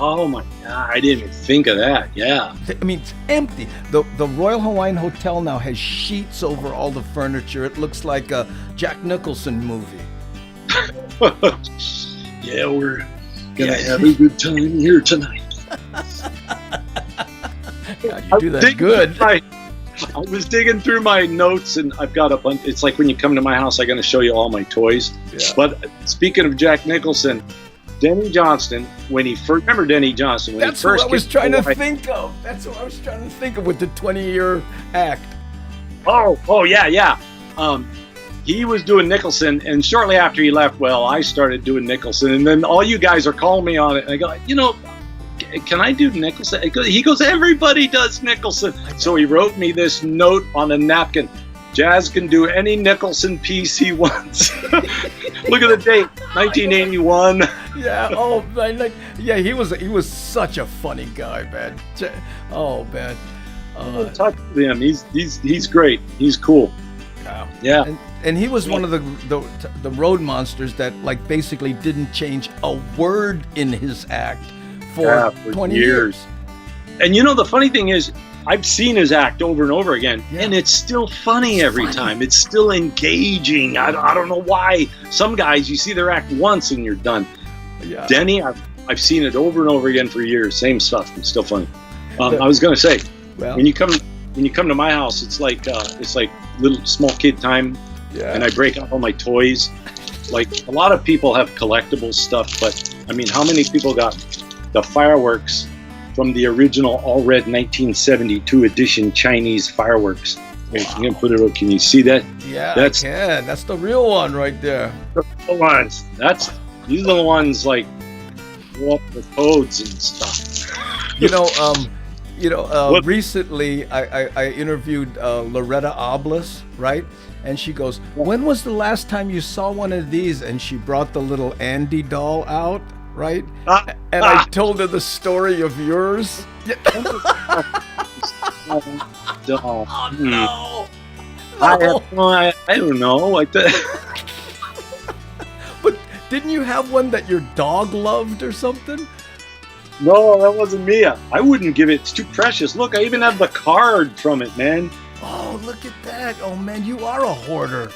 Oh my God, I didn't even think of that. Yeah. I mean, it's empty. The Royal Hawaiian Hotel now has sheets over all the furniture. It looks like a Jack Nicholson movie. Yeah, we're gonna have a good time here tonight. God, you do that good. I was digging through my notes, and I've got a bunch. It's like when you come to my house, I'm going to show you all my toys. Yeah. But speaking of Jack Nicholson, Denny Johnston, when he first, remember Denny Johnston? When That's what I was trying to think of. That's what I was trying to think of with the 20-year act. Oh, yeah. He was doing Nicholson, and shortly after he left, I started doing Nicholson, and then all you guys are calling me on it, and I go, can I do Nicholson? He goes, everybody does Nicholson. So he wrote me this note on a napkin. Jazz can do any Nicholson piece he wants. Look at the date, 1981. Yeah. Oh man. Like, yeah. He was such a funny guy, man. Oh man. Touch with him. He's great. He's cool. Yeah. And he was one of the road monsters that like basically didn't change a word in his act for 20 years. And you know the funny thing is, I've seen his act over and over again, and it's still funny every time. It's still engaging. I don't know why. Some guys, you see their act once and you're done. Yeah. Denny, I've seen it over and over again for years. Same stuff. It's still funny. I was gonna say, when you come to my house, it's like little small kid time, and I break out all my toys. Like a lot of people have collectible stuff, but I mean, how many people got the fireworks from the original all red 1972 edition Chinese fireworks? Wait, I'm gonna put it up. Can you see that? Yeah, I can. That's the real one right there. The real ones. These are the ones like go up the codes and stuff. Recently I interviewed Loretta Oblis, right? And she goes, "When was the last time you saw one of these?" And she brought the little Andy doll out, right? And I told her the story of yours. Oh no! I don't know. Like that. But didn't you have one that your dog loved or something? No, that wasn't me. I wouldn't give it. It's too precious. Look, I even have the card from it, man. Oh, look at that. Oh, man, you are a hoarder.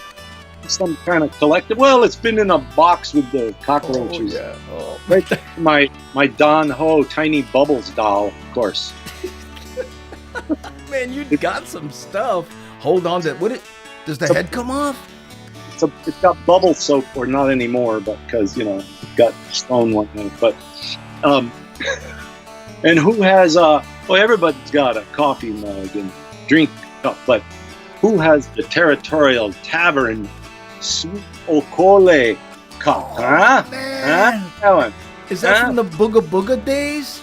Some kind of collectible. Well, it's been in a box with the cockroaches. Oh, yeah. Oh. Right there. My Don Ho Tiny Bubbles doll, of course. Man, you got some stuff. Hold on to it. Does the head come off? It's got bubble soap, or not anymore, but because, it got stone one night. But, and who has, everybody's got a coffee mug and drink cup, but who has the Territorial Tavern Sweet Okole cup, huh? Man. Huh? That one. Is that from the Booga Booga days?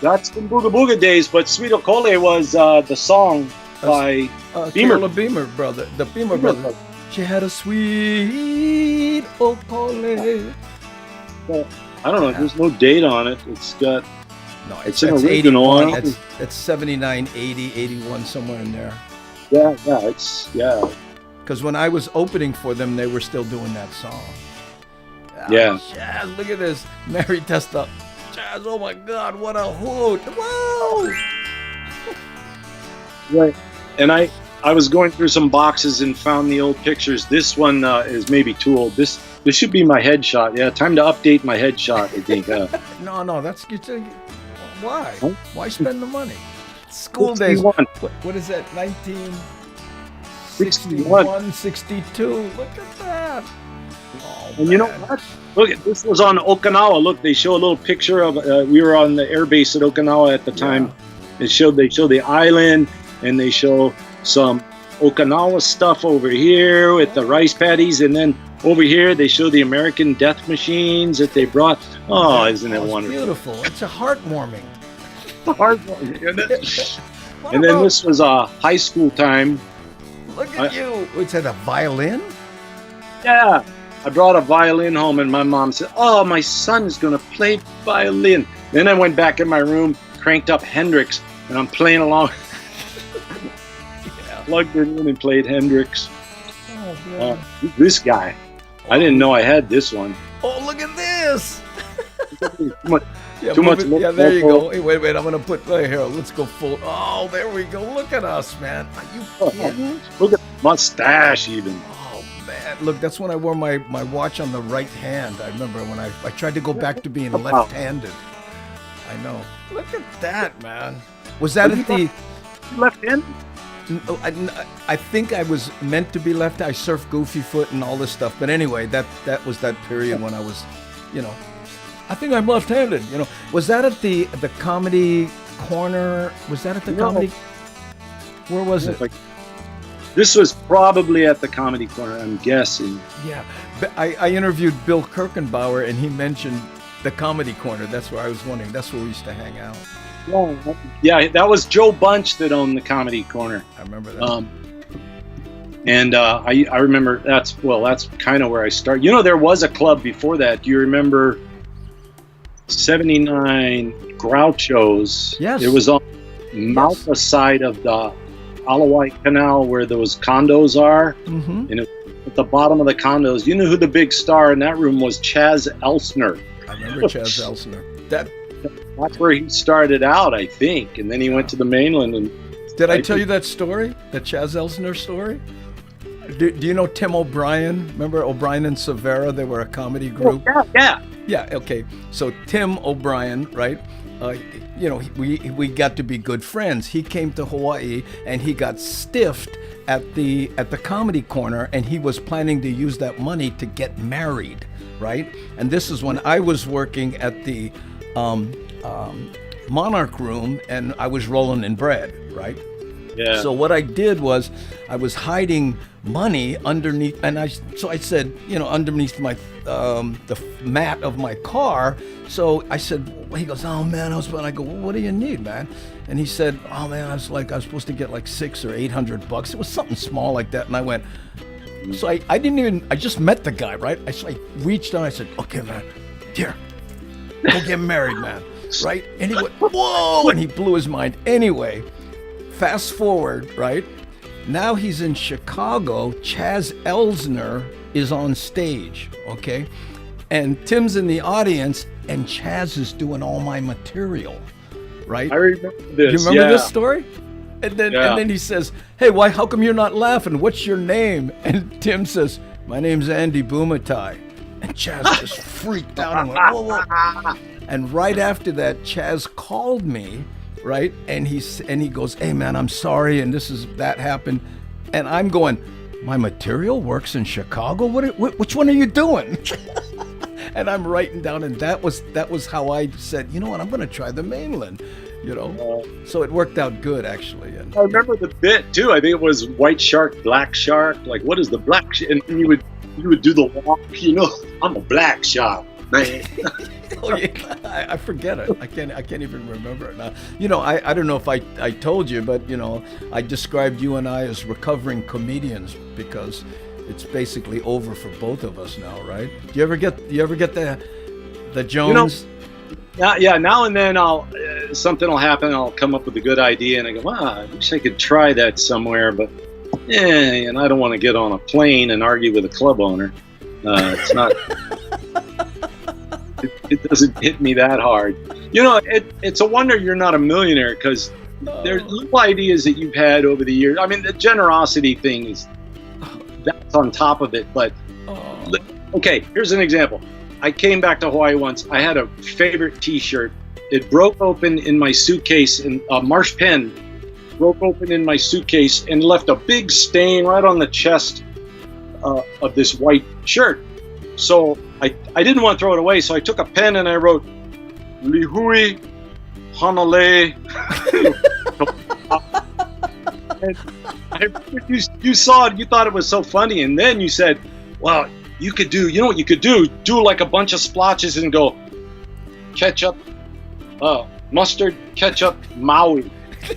That's from Booga Booga days, but Sweet Okole was the song by Beamer. The Beamer brother. She had a sweet Okole. I don't know. There's no date on it. It's got. No, it's an original. 81. That's 79, 80, 81, somewhere in there. Yeah. Because when I was opening for them, they were still doing that song. Yeah. Jazz, look at this. Mary Testa. Jazz, oh my God, what a hoot. Whoa! Right. And I was going through some boxes and found the old pictures. This one is maybe too old. This should be my headshot. Yeah, time to update my headshot, I think. No, that's why? Huh? Why spend the money? School days. What is that? 1961, 62. Look at that. Oh, and you know what? Look, this was on Okinawa. Look, they show a little picture of. We were on the air base at Okinawa at the time. They show the island, and they show some Okinawa stuff over here with the rice paddies, and then over here they show the American death machines that they brought. Oh, isn't it wonderful? Beautiful. It's a heartwarming. And then this was high school time. Look at you. Is that a violin? Yeah. I brought a violin home, and my mom said, "Oh, my son is going to play violin." Then I went back in my room, cranked up Hendrix, and I'm playing along. Plugged it in and played Hendrix. Oh, man. This guy. I didn't know I had this one. Oh, look at this. Too much. Yeah, there you go. Hey, wait. I'm going to put right here. Let's go full. Oh, there we go. Look at us, man. Are you kidding? Look at the mustache, even. Oh, man. Look, that's when I wore my watch on the right hand. I remember when I tried to go back to being left-handed. I know. Look at that, man. Was that at the... Left-handed? I think I was meant to be left. I surfed Goofy Foot and all this stuff. But anyway, that was that period when I was, I think I'm left-handed. Was that at the Comedy Corner? Was that at the Comedy? Where was it? This was probably at the Comedy Corner, I'm guessing. Yeah, but I interviewed Bill Kirkenbauer, and he mentioned the Comedy Corner. That's where I was wondering. That's where we used to hang out. Yeah, that was Joe Bunch that owned the Comedy Corner. I remember that. And I remember that's kind of where I started. There was a club before that. Do you remember 79 Groucho's? Yes. It was on Malta side of the Alawai Canal where those condos are. Mm-hmm. And at the bottom of the condos, you know who the big star in that room was? Chaz Elsner. I remember Chaz Elsner. That's where he started out, I think. And then he went to the mainland. And Did I tell you that story? The Chaz Elsner story? Do you know Tim O'Brien? Remember O'Brien and Severa? They were a comedy group. Oh, yeah. Yeah, okay. So Tim O'Brien, right? We got to be good friends. He came to Hawaii and he got stiffed at the Comedy Corner, and he was planning to use that money to get married, right? And this is when I was working at the Monarch Room, and I was rolling in bread, right? Yeah. So what I did was I was hiding money underneath, and I said, underneath my the mat of my car. So I said, he goes, oh man, I go, well, what do you need, man? And he said, oh man, I was supposed to get like $600 or $800. It was something small like that. And I went, so I just met the guy, right? So I reached out, I said, okay, man, here, go get married, man, right? And he went, whoa, and he blew his mind. Anyway, fast forward, right? Now he's in Chicago. Chaz Elsner is on stage, okay? And Tim's in the audience, and Chaz is doing all my material, right? I remember this. You remember this story? And then he says, hey, how come you're not laughing? What's your name? And Tim says, my name's Andy Bumatai. And Chaz just freaked out and went, whoa, whoa. And right after that, Chaz called me, right? And he goes, hey man, I'm sorry, and that happened. And I'm going, my material works in Chicago? Which one are you doing? And I'm writing down, and that was how I said, you know what, I'm going to try the mainland, So it worked out good, actually. And I remember the bit too. I think it was white shark, black shark. Like, what is the black? And you would do the walk. I'm a black shark, man. Oh, yeah. I forget it. I can't even remember it now. I don't know if I told you, but I described you and I as recovering comedians because it's basically over for both of us now, right? Do you ever get the Jones? Yeah. Now and then something will happen. I'll come up with a good idea, and I go, wow, I wish I could try that somewhere, but and I don't want to get on a plane and argue with a club owner. It's not. It doesn't hit me that hard. It's a wonder you're not a millionaire, because there's little ideas that you've had over the years. I mean, the generosity thing that's on top of it. But okay, here's an example. I came back to Hawaii once. I had a favorite T-shirt. It broke open in my suitcase, and a Marsh pen broke open in my suitcase and left a big stain right on the chest of this white shirt. So I didn't want to throw it away, so I took a pen and I wrote, Lihui Hanale. And you saw it, you thought it was so funny, and then you said, well, you know what you could do? Do like a bunch of splotches and go, ketchup, mustard, ketchup, Maui.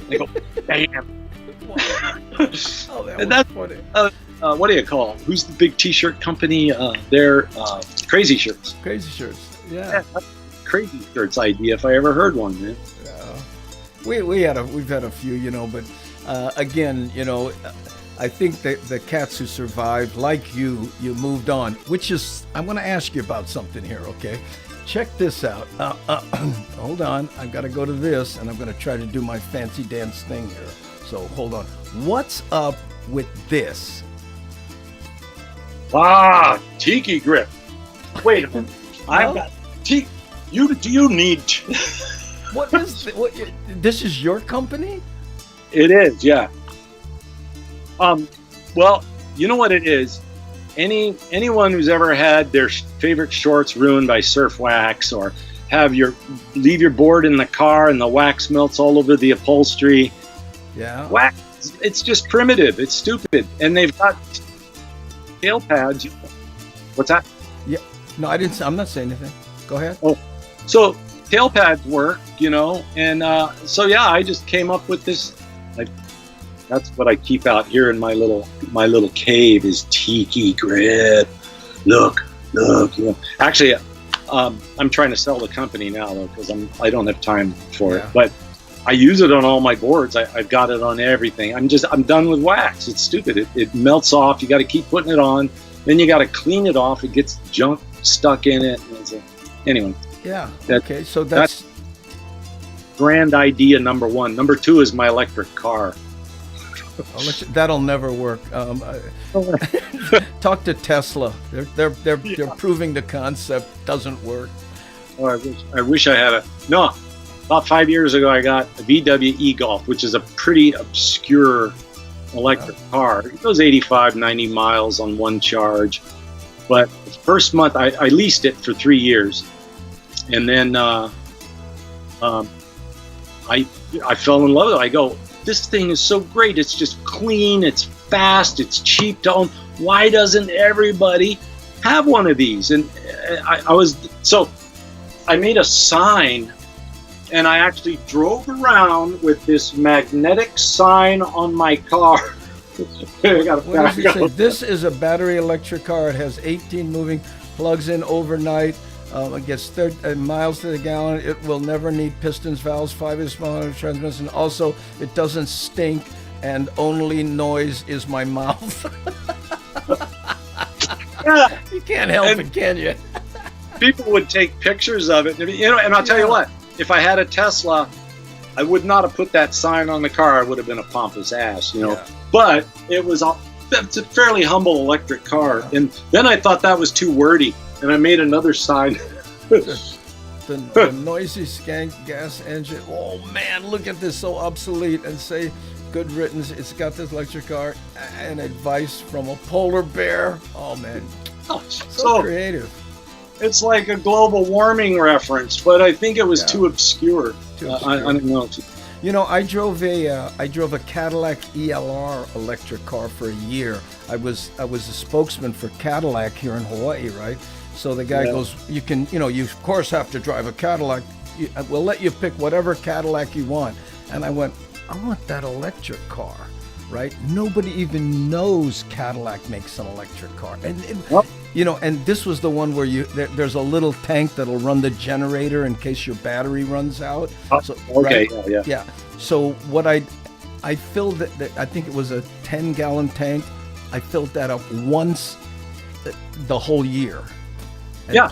They go, damn. That was funny. What do you call it? Who's the big T-shirt company? They're Crazy Shirts. Crazy Shirts, yeah. Crazy Shirts idea if I ever heard one, man. Yeah. We've had a few, but again, I think that the cats who survived, like you moved on, which is, I'm going to ask you about something here, okay? Check this out. Hold on, I've got to go to this, and I'm going to try to do my fancy dance thing here. So hold on. What's up with this? Tiki grip. Wait a minute. I've got tiki. Do you need? What is this? Is your company? It is, yeah. Well, you know what it is. Anyone who's ever had their favorite shorts ruined by surf wax, or leave your board in the car and the wax melts all over the upholstery. Yeah. Wax. It's just primitive. It's stupid. And they've got tail pads. What's that? Yeah. No, I'm not saying anything. Go ahead. Oh, so tail pads work, and so yeah, I just came up with this. That's what I keep out here in my little cave is tiki grip. Look. You know. Actually, I'm trying to sell the company now though because I don't have time for it. But I use it on all my boards. I've got it on everything. I'm done with wax. It's stupid. It melts off. You got to keep putting it on. Then you got to clean it off. It gets junk stuck in it. Anyway. Yeah. Okay. So that's grand idea number one. Number two is my electric car. That'll never work. Talk to Tesla. They're proving the concept doesn't work. Oh, I wish I had no. About 5 years ago, I got a VW e-Golf, which is a pretty obscure electric car. It goes 85, 90 miles on one charge. But the first month, I leased it for 3 years, and then I fell in love with it. I go, this thing is so great. It's just clean. It's fast. It's cheap to own. Why doesn't everybody have one of these? And I made a sign, and I actually drove around with this magnetic sign on my car. What does it say? This is a battery electric car. It has 18 moving, plugs in overnight. It gets 30 miles to the gallon. It will never need pistons, valves, 5-inch motor transmission. Also, it doesn't stink, and only noise is my mouth. Yeah. You can't help it, can you? People would take pictures of it, and I'll tell you what. If I had a Tesla, I would not have put that sign on the car. I would have been a pompous ass, Yeah. But it's a fairly humble electric car, and then I thought that was too wordy. And I made another sign. the noisy skank gas engine. Oh man, look at this, so obsolete. And say, good riddance. It's got this electric car and advice from a polar bear. Oh man, so creative. It's like a global warming reference, but I think it was too obscure. I don't know. You know, I drove a Cadillac ELR electric car for a year. I was a spokesman for Cadillac here in Hawaii, right? So the guy goes, you of course have to drive a Cadillac. We'll let you pick whatever Cadillac you want. And I went, I want that electric car, right? Nobody even knows Cadillac makes an electric car. And and this was the one where there's a little tank that'll run the generator in case your battery runs out. So, okay, right? Yeah. So what I filled it, I think it was a 10-gallon tank. I filled that up once the whole year. And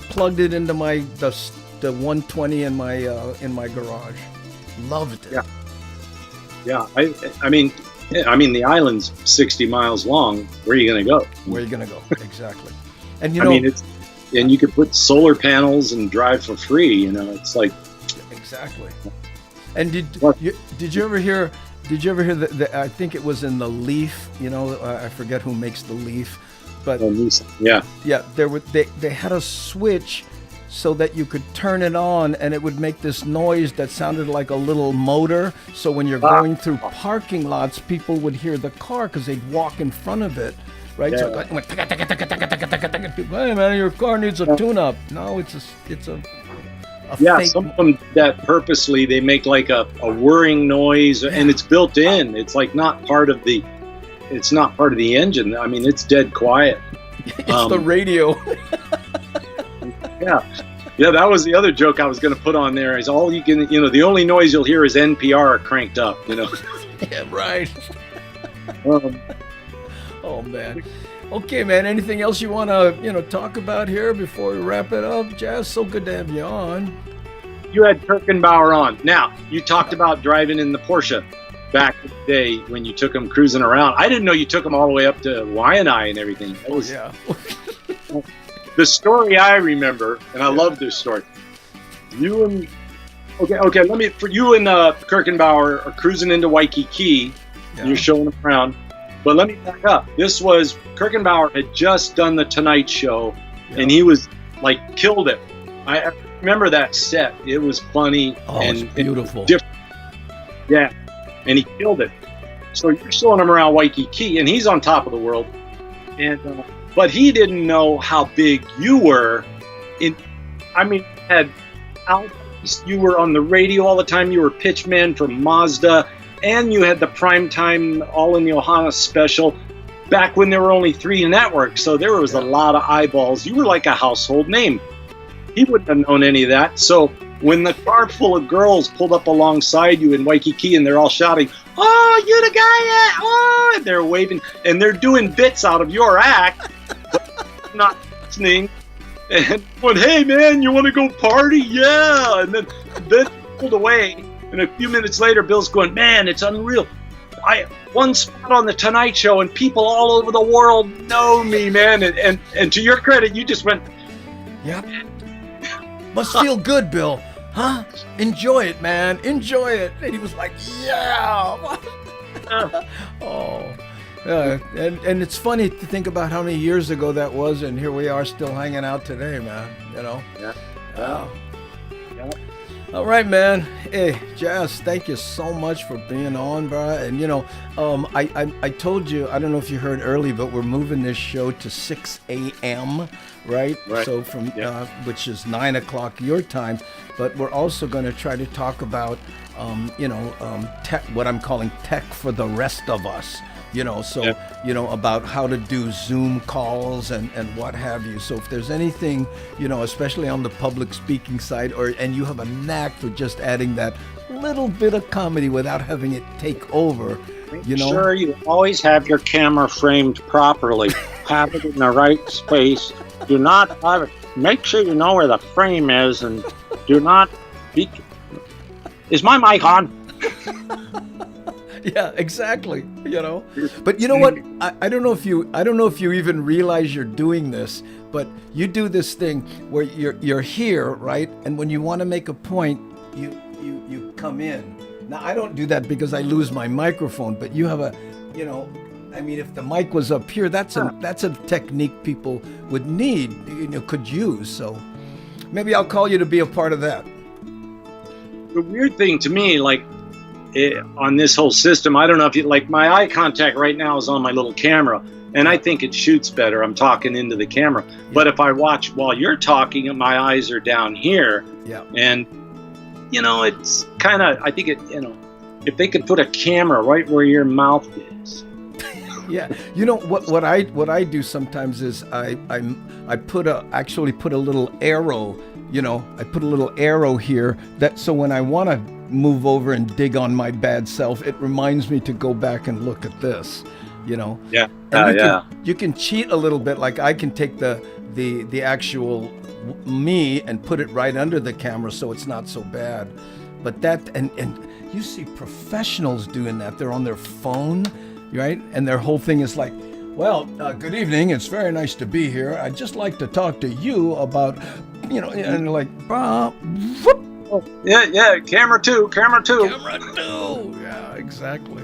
plugged it into the 120 in my garage. Loved it. Yeah. I mean the island's 60 miles long. Where are you going to go? Where are you going to go? Exactly. And and you could put solar panels and drive for free. It's like exactly. And did you ever hear the I think it was in the Leaf. I forget who makes the Leaf. But they had a switch so that you could turn it on and it would make this noise that sounded like a little motor. So when you're going through parking lots, people would hear the car because they'd walk in front of it, right? So it went, hey man, your car needs a tune-up. No, it's a fake. Some of them that purposely they make like a whirring noise, and it's built in. It's like not part of the. It's not part of the engine. I mean, it's dead quiet. It's the radio. Yeah. That was the other joke I was going to put on there. Is all you can, the only noise you'll hear is NPR cranked up. Yeah, right. Oh man. Okay, man. Anything else you want to talk about here before we wrap it up, Jazz? So good to have you on. You had Kirkenbauer on. Now you talked about driving in the Porsche. Back in the day when you took them cruising around. I didn't know you took them all the way up to Waianae and everything. The story I remember, and I love this story. You and Kirkenbauer are cruising into Waikiki. Yeah. You're showing them around. But let me back up. This was Kirkenbauer had just done the Tonight Show, and he was like killed it. I remember that set. It was funny and beautiful. And different. Yeah. And he killed it. So you're showing him around Waikiki, and he's on top of the world. And but he didn't know how big you were. You were on the radio all the time. You were pitchman for Mazda. and you had the primetime All in Johanna special back when there were only 3 networks, so there was a lot of eyeballs. You were like a household name. He wouldn't have known any of that. So when the car full of girls pulled up alongside you in Waikiki and they're all shouting, "Oh, you're the guy that," oh, and they're waving, and they're doing bits out of your act, but not listening, and going, "Hey man, you want to go party?" Yeah, and then pulled away, and a few minutes later, Bill's going, "Man, it's unreal. I one spot on the Tonight Show, and people all over the world know me, man." And to your credit, you just went, Yep. Must feel good, Bill. Huh? Enjoy it, man. Enjoy it. And he was like, yeah. Oh. And it's funny to think about how many years ago that was, and here we are still hanging out today, man. You know? Yeah. Yeah. Yeah. All right, man. Hey, Jazz, thank you so much for being on, bro. And, you know, I told you, I don't know if you heard early, but we're moving this show to 6 a.m., right? So from, which is 9 o'clock your time. But we're also going to try to talk about, tech, what I'm calling tech for the rest of us. You know, so, you know, about how to do Zoom calls and what have you. So if there's anything, you know, especially on the public speaking side, and you have a knack for just adding that little bit of comedy without having it take over, you know. Sure, you always have your camera framed properly. Have it in the right space. Do not have it. Make sure you know where the frame is, and do not be. Is my mic on? Yeah, exactly. You know, but you know what? I don't know if you even realize you're doing this, but you do this thing where you're here, right? And when you want to make a point, you come in. Now I don't do that because I lose my microphone, but you have a, you know, I mean, if the mic was up here, that's a technique people would need, you know, could use. So maybe I'll call you to be a part of that. The weird thing to me, like, on this whole system, I don't know if you like, my eye contact right now is on my little camera, and I think it shoots better. I'm talking into the camera. But if I watch while you're talking, my eyes are down here. Yeah. And, you know, it's kind of, I think it, you know, if they could put a camera right where your mouth is. Yeah. You know what I do sometimes is I actually put a little arrow, you know, I put a little arrow here that, so when I want to move over and dig on my bad self, it reminds me to go back and look at this, you know. Yeah. You can cheat a little bit. Like I can take the actual me and put it right under the camera, so it's not so bad. But that, and you see professionals doing that. They're on their phone, right? And their whole thing is like, well, good evening. It's very nice to be here. I'd just like to talk to you about, you know, and like, whoop. Yeah, camera two. Yeah, exactly.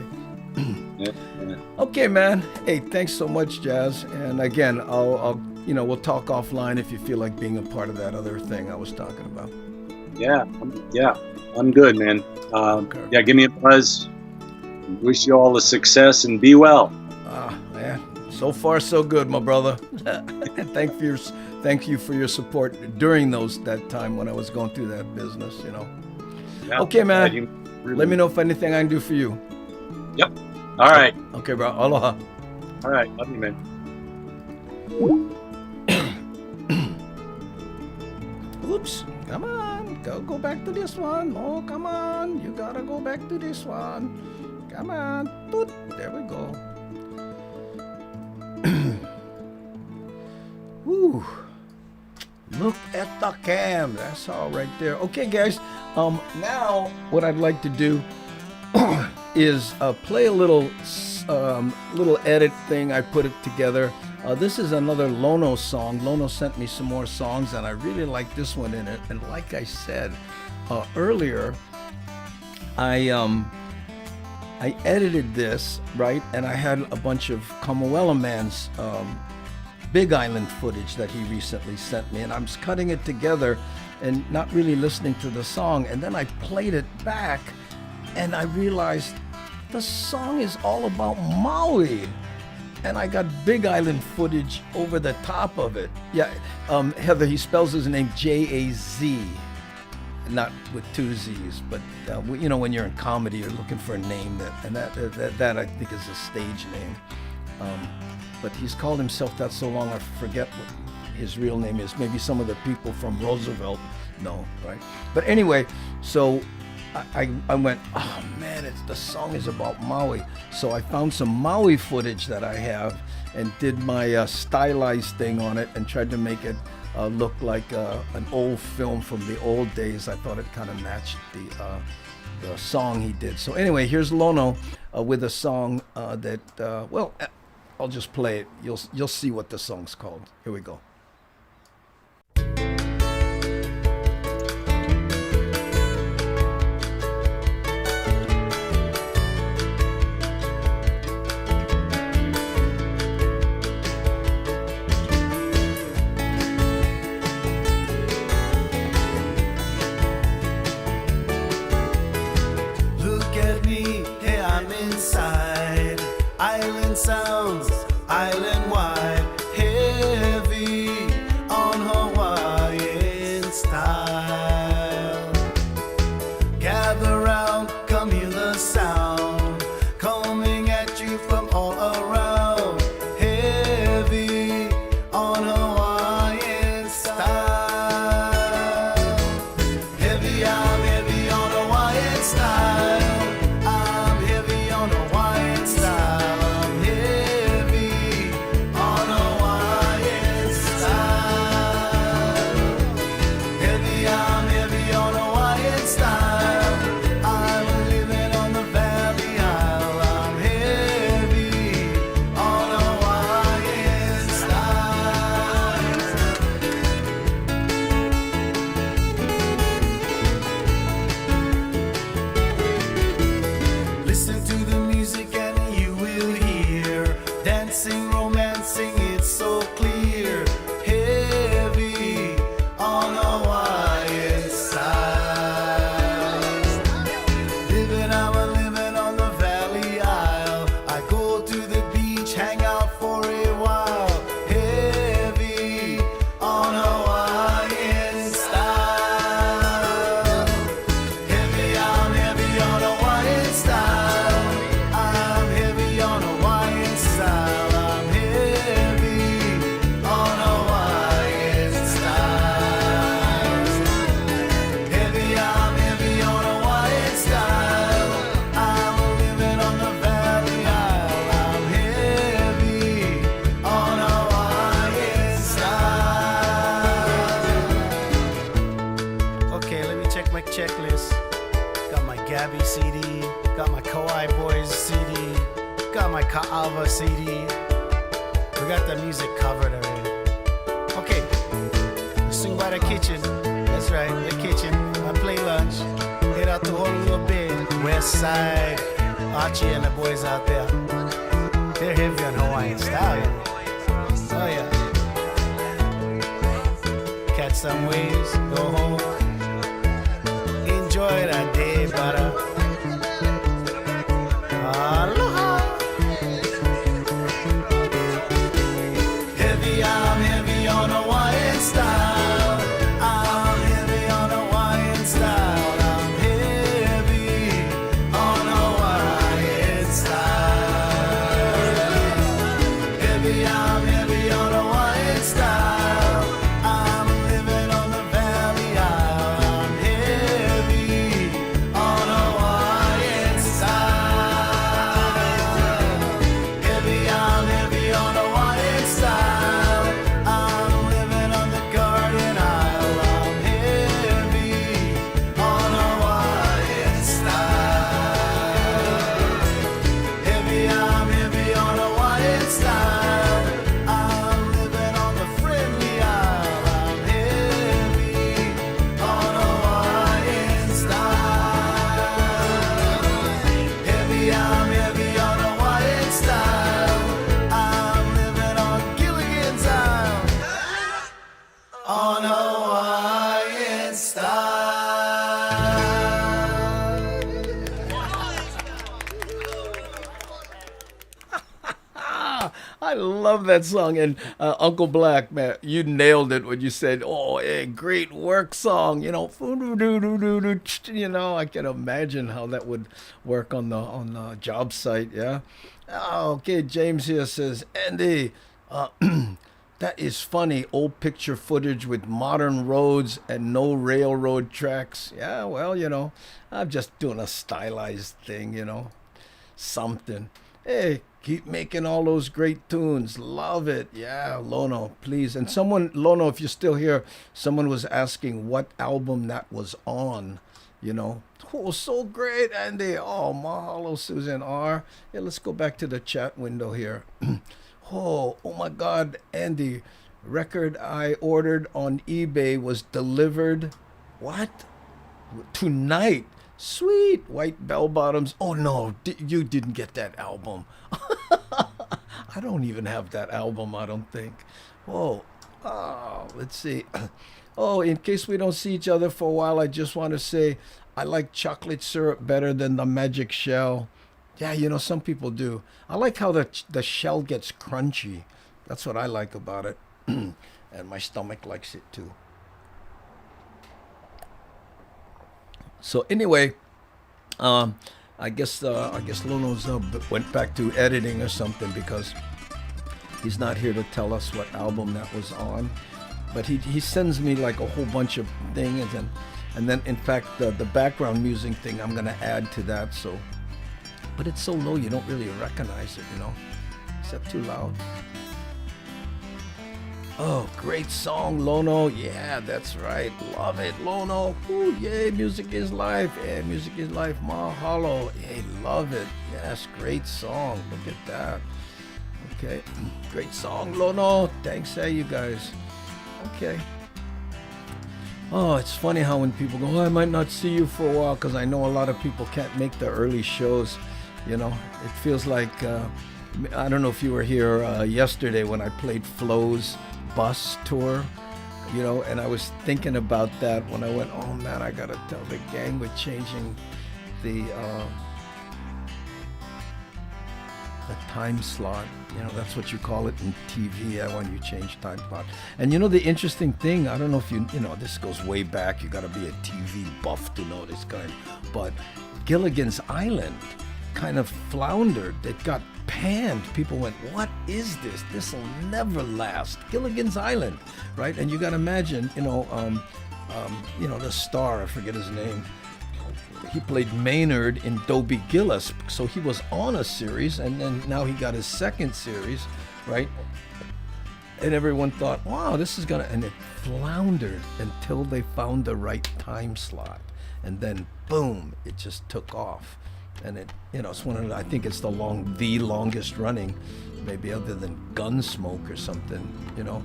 Okay, man. Hey, thanks so much, Jazz. And again, I'll we'll talk offline if you feel like being a part of that other thing I was talking about. Yeah, I'm good, man. Okay. Yeah, give me a buzz. Wish you all the success and be well. Man, so far so good, my brother. Thank you for your support during that time when I was going through that business, you know. Yeah, okay, man. Let me know if anything I can do for you. Yep. All right. Okay, bro. Aloha. All right. Love you, man. Oops. Come on. Go back to this one. Oh, come on. You gotta go back to this one. Come on. Boop. There we go. Whew. Look at the cam. That's all right there. Okay, guys. Now what I'd like to do is play a little edit thing. I put it together. This is another Lono song. Lono sent me some more songs, and I really like this one in it. And like I said earlier, I edited this, right? And I had a bunch of Kamuela Man's Big Island footage that he recently sent me, and I'm cutting it together and not really listening to the song. And then I played it back, and I realized the song is all about Maui, and I got Big Island footage over the top of it. Yeah, Heather, he spells his name Jaz. not with two Z's, but you know, when you're in comedy, you're looking for a name that I think is a stage name. But he's called himself that so long I forget what his real name is. Maybe some of the people from Roosevelt know, right? But anyway, so I went, oh man, the song is about Maui. So I found some Maui footage that I have and did my stylized thing on it and tried to make it look like an old film from the old days. I thought it kind of matched the song he did. So anyway, here's Lono with a song that, well, I'll just play it. You'll see what the song's called. Here we go. Island sounds, island wide, heavy on Hawaiian style. Gather round, come hear the sound, coming at you from all around, heavy on Hawaiian style. Heavy, I'm heavy on Hawaiian style. I'm heavy on Hawaiian style. Romancing, it's so clear. Heavy on Hawaiian style. I'm living on the Valley Isle. I go to the beach, hang out for a while. Heavy on Hawaiian style. Heavy, I'm heavy on Hawaiian style. I'm heavy on Hawaiian style. Checklist. Got my Gabby CD, got my Kauai Boys CD, got my Ka'ava CD. We got the music covered already. Okay, swing by the kitchen. That's right, the kitchen. I play lunch. Head out to Honolulu Bay, West Side. Archie and the boys out there. They're heavy on Hawaiian style. Oh yeah. Catch some waves, go home. Enjoy that day, brother. Aloha. Heavy, I'm heavy on Hawaiian style. I'm heavy on Hawaiian style. I'm heavy on Hawaiian style. Heavy, I'm heavy on Hawaiian style. I'm living on the Valley Isle. I'm heavy on Hawaiian love that song. And Uncle Black, man, you nailed it when you said, "Oh, hey, great work song." You know, you know, I can imagine how that would work on the job site. Yeah. Oh, okay, James here says, Andy, that is funny. Old picture footage with modern roads and no railroad tracks. Yeah, well, you know, I'm just doing a stylized thing, you know, something. Hey, keep making all those great tunes. Love it. Yeah, Lono, please. And someone, Lono, if you're still here, someone was asking what album that was on, you know. Oh, so great, Andy. Oh, mahalo, Susan R. Yeah, let's go back to the chat window here. Oh my God, Andy, record I ordered on eBay was delivered, what? Tonight. Sweet, white bell bottoms. Oh no, you didn't get that album. I don't even have that album, I don't think. Oh, let's see. Oh, in case we don't see each other for a while, I just want to say I like chocolate syrup better than the magic shell. Yeah, you know, some people do. I like how the shell gets crunchy. That's what I like about it. And my stomach likes it too. So anyway, I guess Lono's went back to editing or something because he's not here to tell us what album that was on. But he sends me like a whole bunch of things, and then in fact the background music thing I'm gonna add to that. So, but it's so low you don't really recognize it, you know. Is that too loud? Oh, great song, Lono. Yeah, that's right. Love it, Lono. Ooh, yay, music is life. Yeah, music is life. Mahalo. Hey, love it. Yes, great song. Look at that. Okay, great song, Lono. Thanks, you guys. Okay. Oh, it's funny how when people go, oh, I might not see you for a while, because I know a lot of people can't make the early shows. You know, it feels like, I don't know if you were here yesterday when I played Flo's bus tour, you know, and I was thinking about that when I went, oh man, I gotta tell the gang we're changing the time slot. You know, that's what you call it in TV, when you change time slot. And you know, the interesting thing, I don't know if you know, this goes way back, you gotta be a TV buff to know this kind, but Gilligan's Island kind of floundered. It got panned. People went, what is this? This will never last. Gilligan's Island, right? And you got to imagine, you know, the star, I forget his name. He played Maynard in Dobie Gillis, so he was on a series, and then now he got his second series, right? And everyone thought, wow, this is gonna, and it floundered until they found the right time slot, and then boom, it just took off. And it, you know, it's one of the, I think it's the longest running, maybe other than Gunsmoke or something, you know.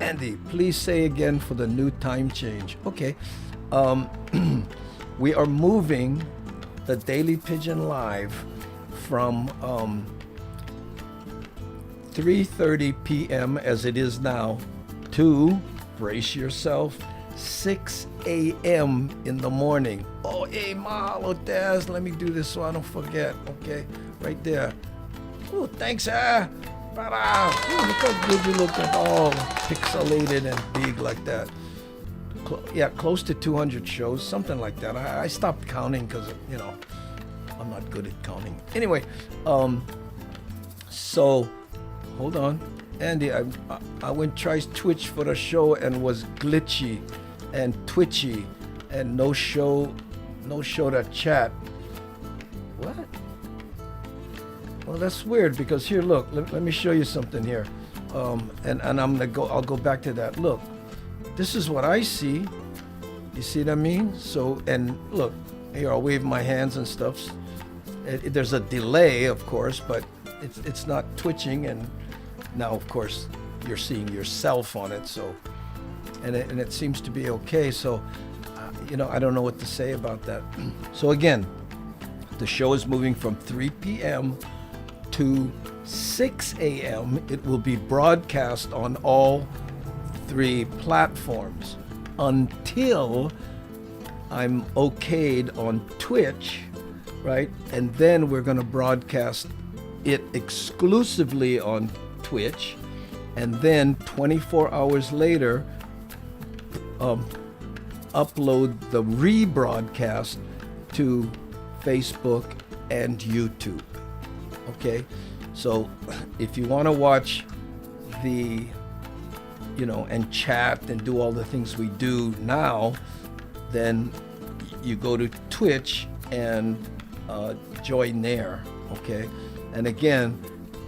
Andy, please say again for the new time change. Okay. We are moving the Daily Pigeon Live from 3:30 p.m. as it is now to, brace yourself, 6 a.m. in the morning. Oh, hey, mahalo, Daz. Let me do this so I don't forget. Okay, right there. Oh, thanks, brother. Oh, look how good you look, all pixelated and big like that. Yeah, close to 200 shows, something like that. I stopped counting because, you know, I'm not good at counting. Anyway, so, hold on. Andy, I went try Twitch for the show and was glitchy and twitchy and no show to chat. What? Well, that's weird because here, look, let me show you something here. And I'll go back to that. Look, this is what I see. You see what I mean? So, and look, here I'll wave my hands and stuff. There's a delay, of course, but it's not twitching. And now, of course, you're seeing yourself on it. So, and it seems to be okay. So, you know, I don't know what to say about that. So again, the show is moving from 3 p.m. to 6 a.m. It will be broadcast on all 3 platforms until I'm okayed on Twitch, right? And then we're going to broadcast it exclusively on Twitch, and then 24 hours later, upload the rebroadcast to Facebook and YouTube. Okay, so if you want to watch the, and chat and do all the things we do now, then you go to Twitch and join there. Okay, and again,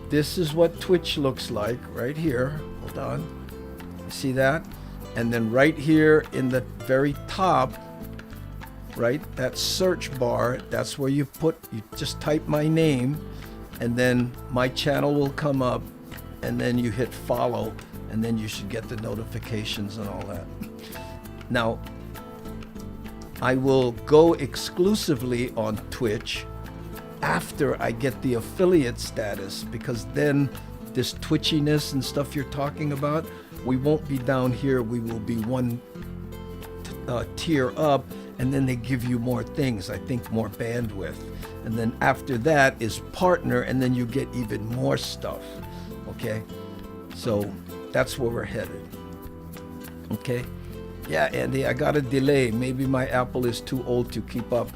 this is what Twitch looks like right here. Hold on, you see that? And then right here in the very top, right, that search bar, that's where you just type my name, and then my channel will come up, and then you hit follow, and then you should get the notifications and all that. Now, I will go exclusively on Twitch after I get the affiliate status, because then this twitchiness and stuff you're talking about, we won't be down here. We will be one tier up, and then they give you more things, I think more bandwidth. And then after that is partner, and then you get even more stuff. Okay, so that's where we're headed. Okay, yeah, Andy, I got a delay. Maybe my Apple is too old to keep up.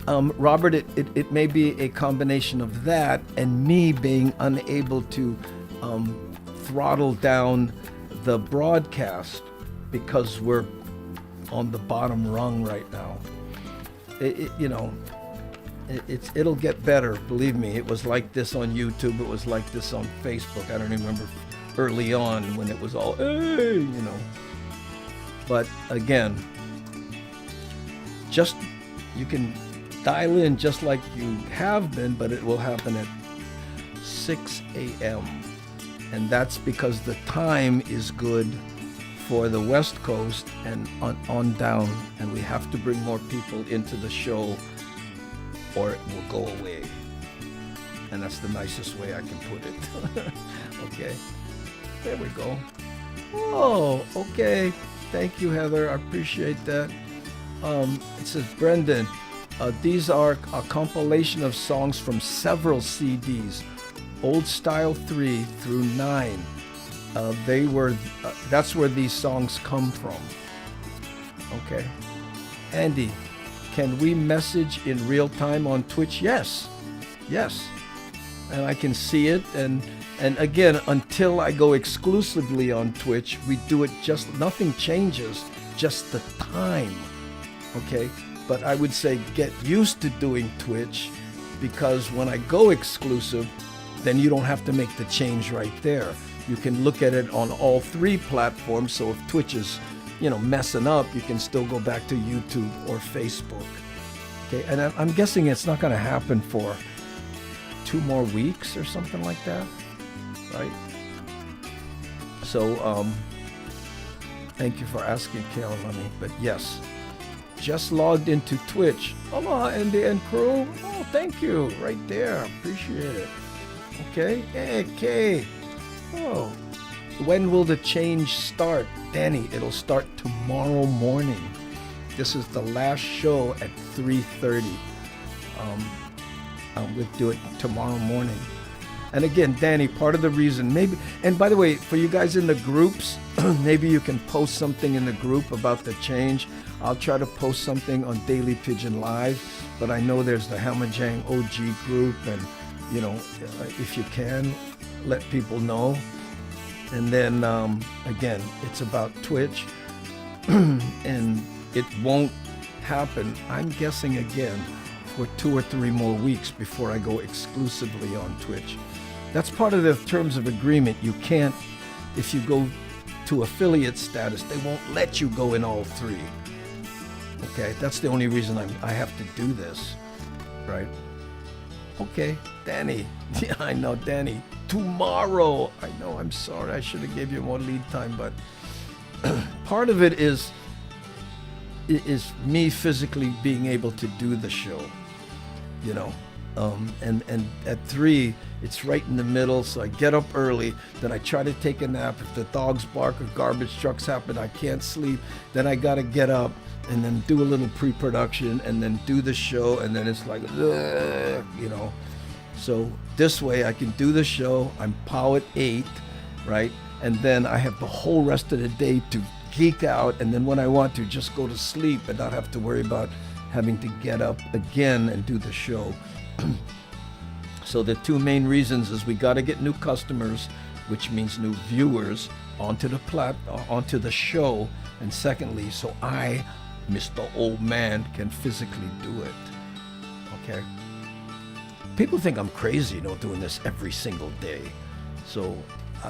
Robert, it may be a combination of that and me being unable to throttle down the broadcast, because we're on the bottom rung right now. It'll get better, believe me. It was like this on YouTube. It was like this on Facebook. I don't remember early on when it was all, hey, But again, just, you can dial in just like you have been, but it will happen at 6 a.m. And that's because the time is good for the West Coast and on down, and we have to bring more people into the show or it will go away. And that's the nicest way I can put it. Okay, there we go. Oh, okay. Thank you, Heather. I appreciate that. It says, Brendan, these are a compilation of songs from several CDs, Old Style 3 through 9. That's where these songs come from. Okay. Andy, can we message in real time on Twitch? Yes. And I can see it. And again, until I go exclusively on Twitch, we do it nothing changes, just the time. Okay. But I would say get used to doing Twitch, because when I go exclusive, then you don't have to make the change right there. You can look at it on all three platforms. So if Twitch is, messing up, you can still go back to YouTube or Facebook. Okay, and I'm guessing it's not going to happen for 2 more weeks or something like that, right? So, thank you for asking, Kaolani. But yes, just logged into Twitch. Aloha, Andy and crew. Oh, thank you. Right there. Appreciate it. Okay. Hey, Kay. Oh, when will the change start? Danny, it'll start tomorrow morning. This is the last show at 3:30. We'll do it tomorrow morning. And again, Danny, part of the reason, maybe, and by the way, for you guys in the groups, maybe you can post something in the group about the change. I'll try to post something on Daily Pidgin Live, but I know there's the Hamajang OG group, and if you can, let people know. And then again, it's about Twitch, and it won't happen, I'm guessing, again, for 2 or 3 more weeks before I go exclusively on Twitch. That's part of the terms of agreement. You can't, if you go to affiliate status, they won't let you go in all 3. Okay, that's the only reason I have to do this, right? Okay, Danny. Yeah, I know, Danny. Tomorrow. I know, I'm sorry. I should have gave you more lead time, but part of it is me physically being able to do the show, and at 3, it's right in the middle, so I get up early, then I try to take a nap. If the dogs bark or garbage trucks happen, I can't sleep, then I gotta get up and then do a little pre-production and then do the show, and then it's like, So this way I can do the show. I'm pow at 8, right? And then I have the whole rest of the day to geek out. And then when I want to, just go to sleep and not have to worry about having to get up again and do the show. So the two main reasons is we got to get new customers, which means new viewers onto the show. And secondly, so I, Mr. Old Man, can physically do it. Okay? People think I'm crazy, doing this every single day. So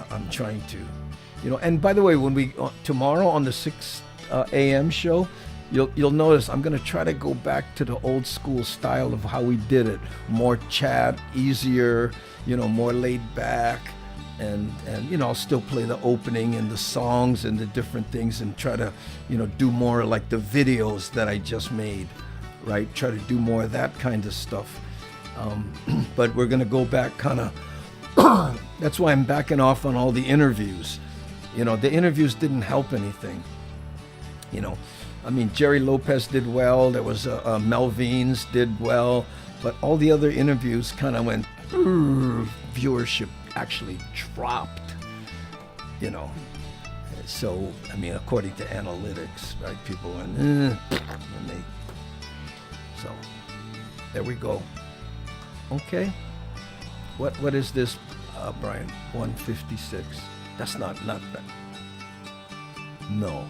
I'm trying to, and by the way, when we tomorrow on the 6 a.m. show, you'll notice I'm gonna try to go back to the old school style of how we did it. More chat, easier, more laid back, and I'll still play the opening and the songs and the different things, and try to do more like the videos that I just made, right? Try to do more of that kind of stuff. But we're gonna go back kind of. That's why I'm backing off on all the interviews. The interviews didn't help anything. I mean, Jerry Lopez did well. There was Melvins did well, but all the other interviews kind of went. Viewership actually dropped. So I mean, according to analytics, right? People went. So there we go. Okay. What is this, Brian? 156. That's not that. No.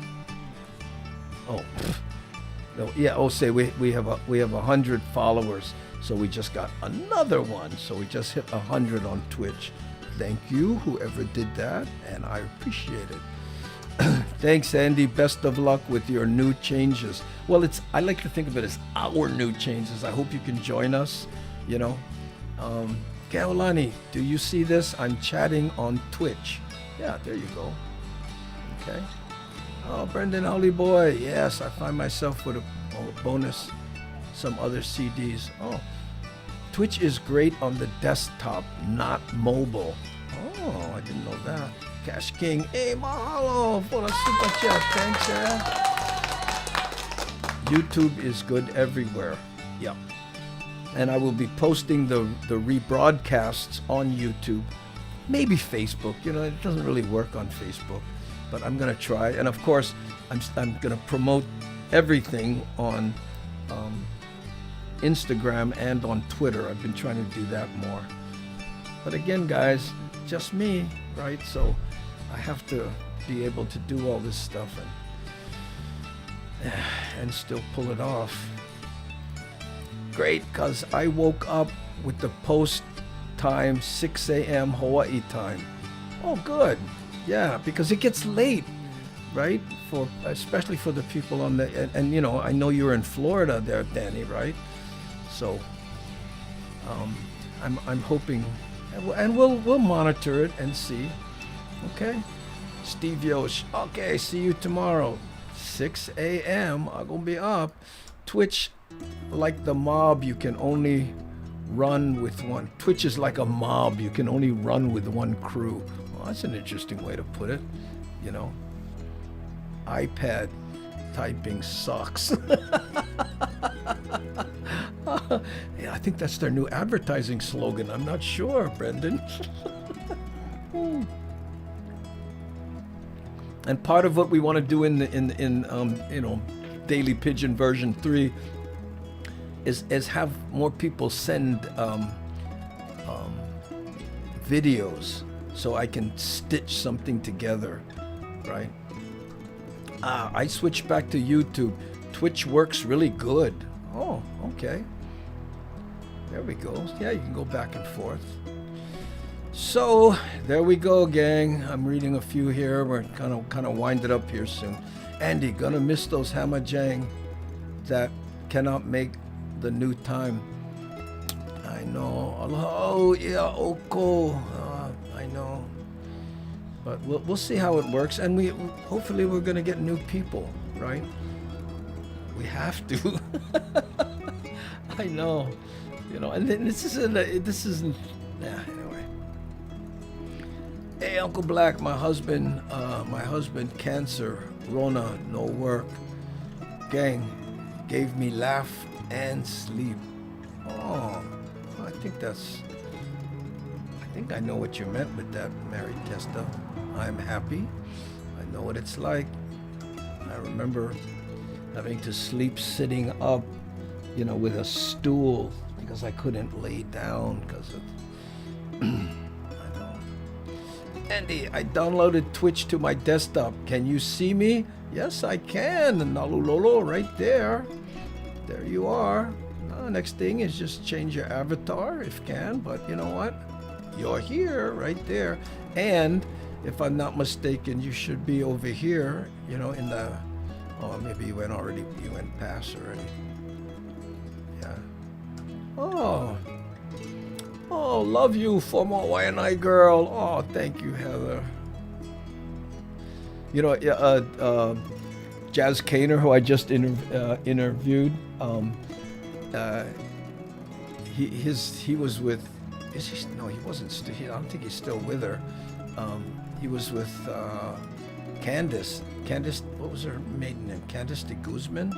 Oh. No. Yeah. Oh, say we have 100 followers, so we just got another one. So we just hit 100 on Twitch. Thank you, whoever did that, and I appreciate it. Thanks, Andy. Best of luck with your new changes. Well, I like to think of it as our new changes. I hope you can join us. Gaolani, do you see this? I'm chatting on Twitch. Yeah, there you go. Okay. Oh, Brendan Holly boy. Yes, I find myself with a bonus, some other CDs. Oh, Twitch is great on the desktop, not mobile. Oh, I didn't know that. Cash King, hey, mahalo for the super chat. Thanks, YouTube is good everywhere. Yep. And I will be posting the rebroadcasts on YouTube, maybe Facebook. It doesn't really work on Facebook, but I'm gonna try. And of course, I'm gonna promote everything on Instagram and on Twitter. I've been trying to do that more. But again, guys, just me, right? So I have to be able to do all this stuff and still pull it off. Great, because I woke up with the post time 6 a.m. Hawaii time. Oh, good. Yeah, because it gets late, right? Especially for the people on the and I know you're in Florida there, Danny, right? So I'm hoping, and we'll monitor it and see. Okay, Steve Yosh. Okay, see you tomorrow, 6 a.m. I'm gonna be up. Twitch. Like the mob, you can only run with one. Twitch is like a mob, you can only run with one crew. Well, that's an interesting way to put it. iPad typing sucks. Yeah, I think that's their new advertising slogan. I'm not sure, Brendan. And part of what we want to do in Daily Pidgin version 3 is have more people send videos so I can stitch something together, right? I switched back to YouTube. Twitch works really good. Oh, okay. There we go. Yeah, you can go back and forth. So there we go, gang. I'm reading a few here. We're kind of winding up here soon. Andy, gonna miss those Hamajang that cannot make the new time. I know. Oh yeah, Oko. I know. But we'll see how it works, and hopefully we're gonna get new people, right? We have to. I know. And then this isn't. Yeah. Anyway. Hey, Uncle Black, my husband, cancer, Rona, no work. Gang, gave me laugh and sleep. Oh, I think that's think I know what you meant with that, Mary Testa. I'm happy. I know what it's like. I remember having to sleep sitting up, you know, with a stool because I couldn't lay down because of. I know. Andy, I downloaded Twitch to my desktop. Can you see me? Yes, I can. Nalulolo, right there. There you are. Next thing is just change your avatar if you can, but you know what? You're here, right there. And if I'm not mistaken, you should be over here, you know, in the, oh, maybe you went past already. Yeah. Oh, love you, former YNI girl. Oh, thank you, Heather. You know, Jazz Kaner, who I just interviewed, he was with, no, he wasn't still, I don't think he's still with her. He was with Candice, what was her maiden name? Candice de Guzman?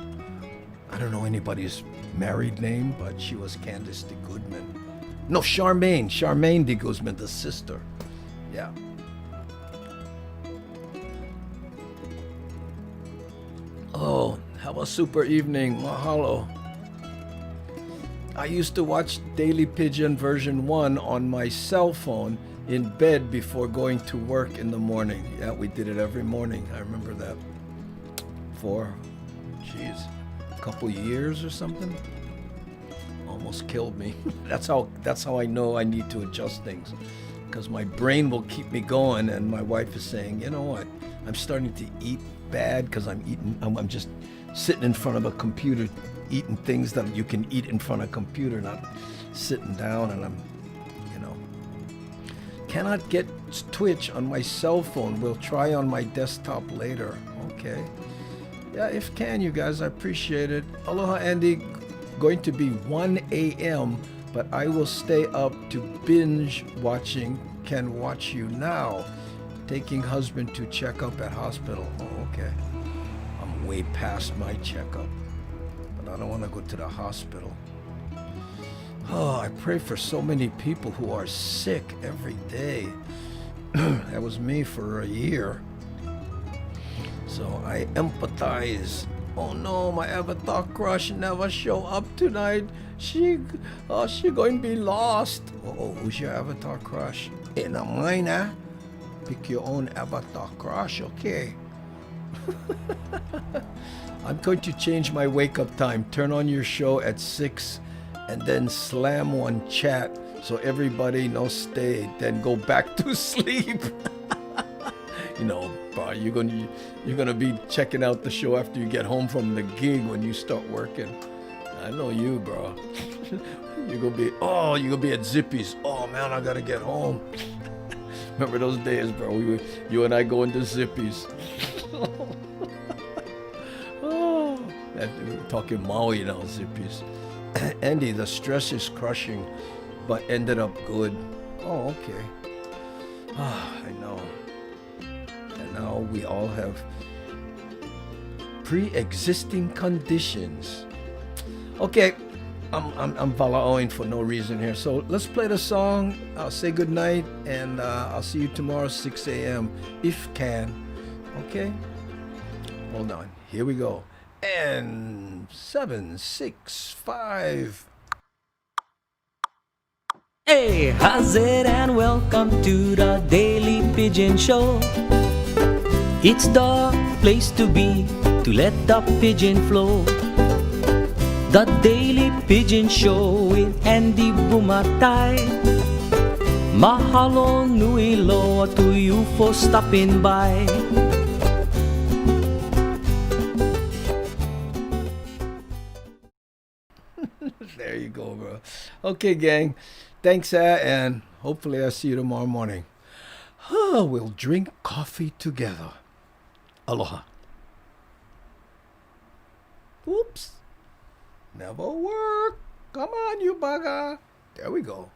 I don't know anybody's married name, but she was Candice de Guzman. No, Charmaine de Guzman, the sister. Yeah. Oh, have a super evening. Mahalo. I used to watch Daily Pidgin version 1 on my cell phone in bed before going to work in the morning. Yeah, we did it every morning. I remember that. For, a couple years or something. Almost killed me. That's how I know I need to adjust things. Because my brain will keep me going, and my wife is saying, you know what? I'm starting to eat bad because I'm just sitting in front of a computer eating things that you can eat in front of a computer, not sitting down, and I'm, you know. Cannot get Twitch on my cell phone. We'll try on my desktop later. Okay. Yeah, if can, you guys, I appreciate it. Aloha, Andy. Going to be 1 a.m., but I will stay up to binge watching Can Watch You Now. Taking husband to checkup at hospital. Oh, okay. I'm way past my checkup, but I don't want to go to the hospital. Oh, I pray for so many people who are sick every day. That was me for a year. So I empathize. Oh no, my avatar crush never show up tonight. She going to be lost. Oh, who's your avatar crush? Ain't not mine, eh? Pick your own avatar crush, okay? I'm going to change my wake-up time. Turn on your show at 6 and then slam one chat so everybody knows stay. Then go back to sleep. You know, bro, you're gonna be checking out the show after you get home from the gig when you start working. I know you, bro. You're gonna be at Zippy's. Oh man, I gotta get home. Remember those days, bro? You and I going to Zippy's. Oh, we were talking Maui now, Zippy's. Andy, the stress is crushing, but ended up good. Oh, okay. I know. And now we all have pre-existing conditions. Okay, I'm valaoing for no reason here. So let's play the song. I'll say good night, and I'll see you tomorrow 6 a.m. if can. Okay? Hold on. Here we go. And 7, 6, 5. Hey, how's it, and welcome to the Daily Pidgin Show. It's the place to be to let the pigeon flow. The Daily Pidgin Show with Andy Bumatay. Mahalo nui loa to you for stopping by. There you go, bro. Okay, gang. Thanks, and hopefully I'll see you tomorrow morning. We'll drink coffee together. Aloha. Oops. Never work. Come on, you bugger. There we go.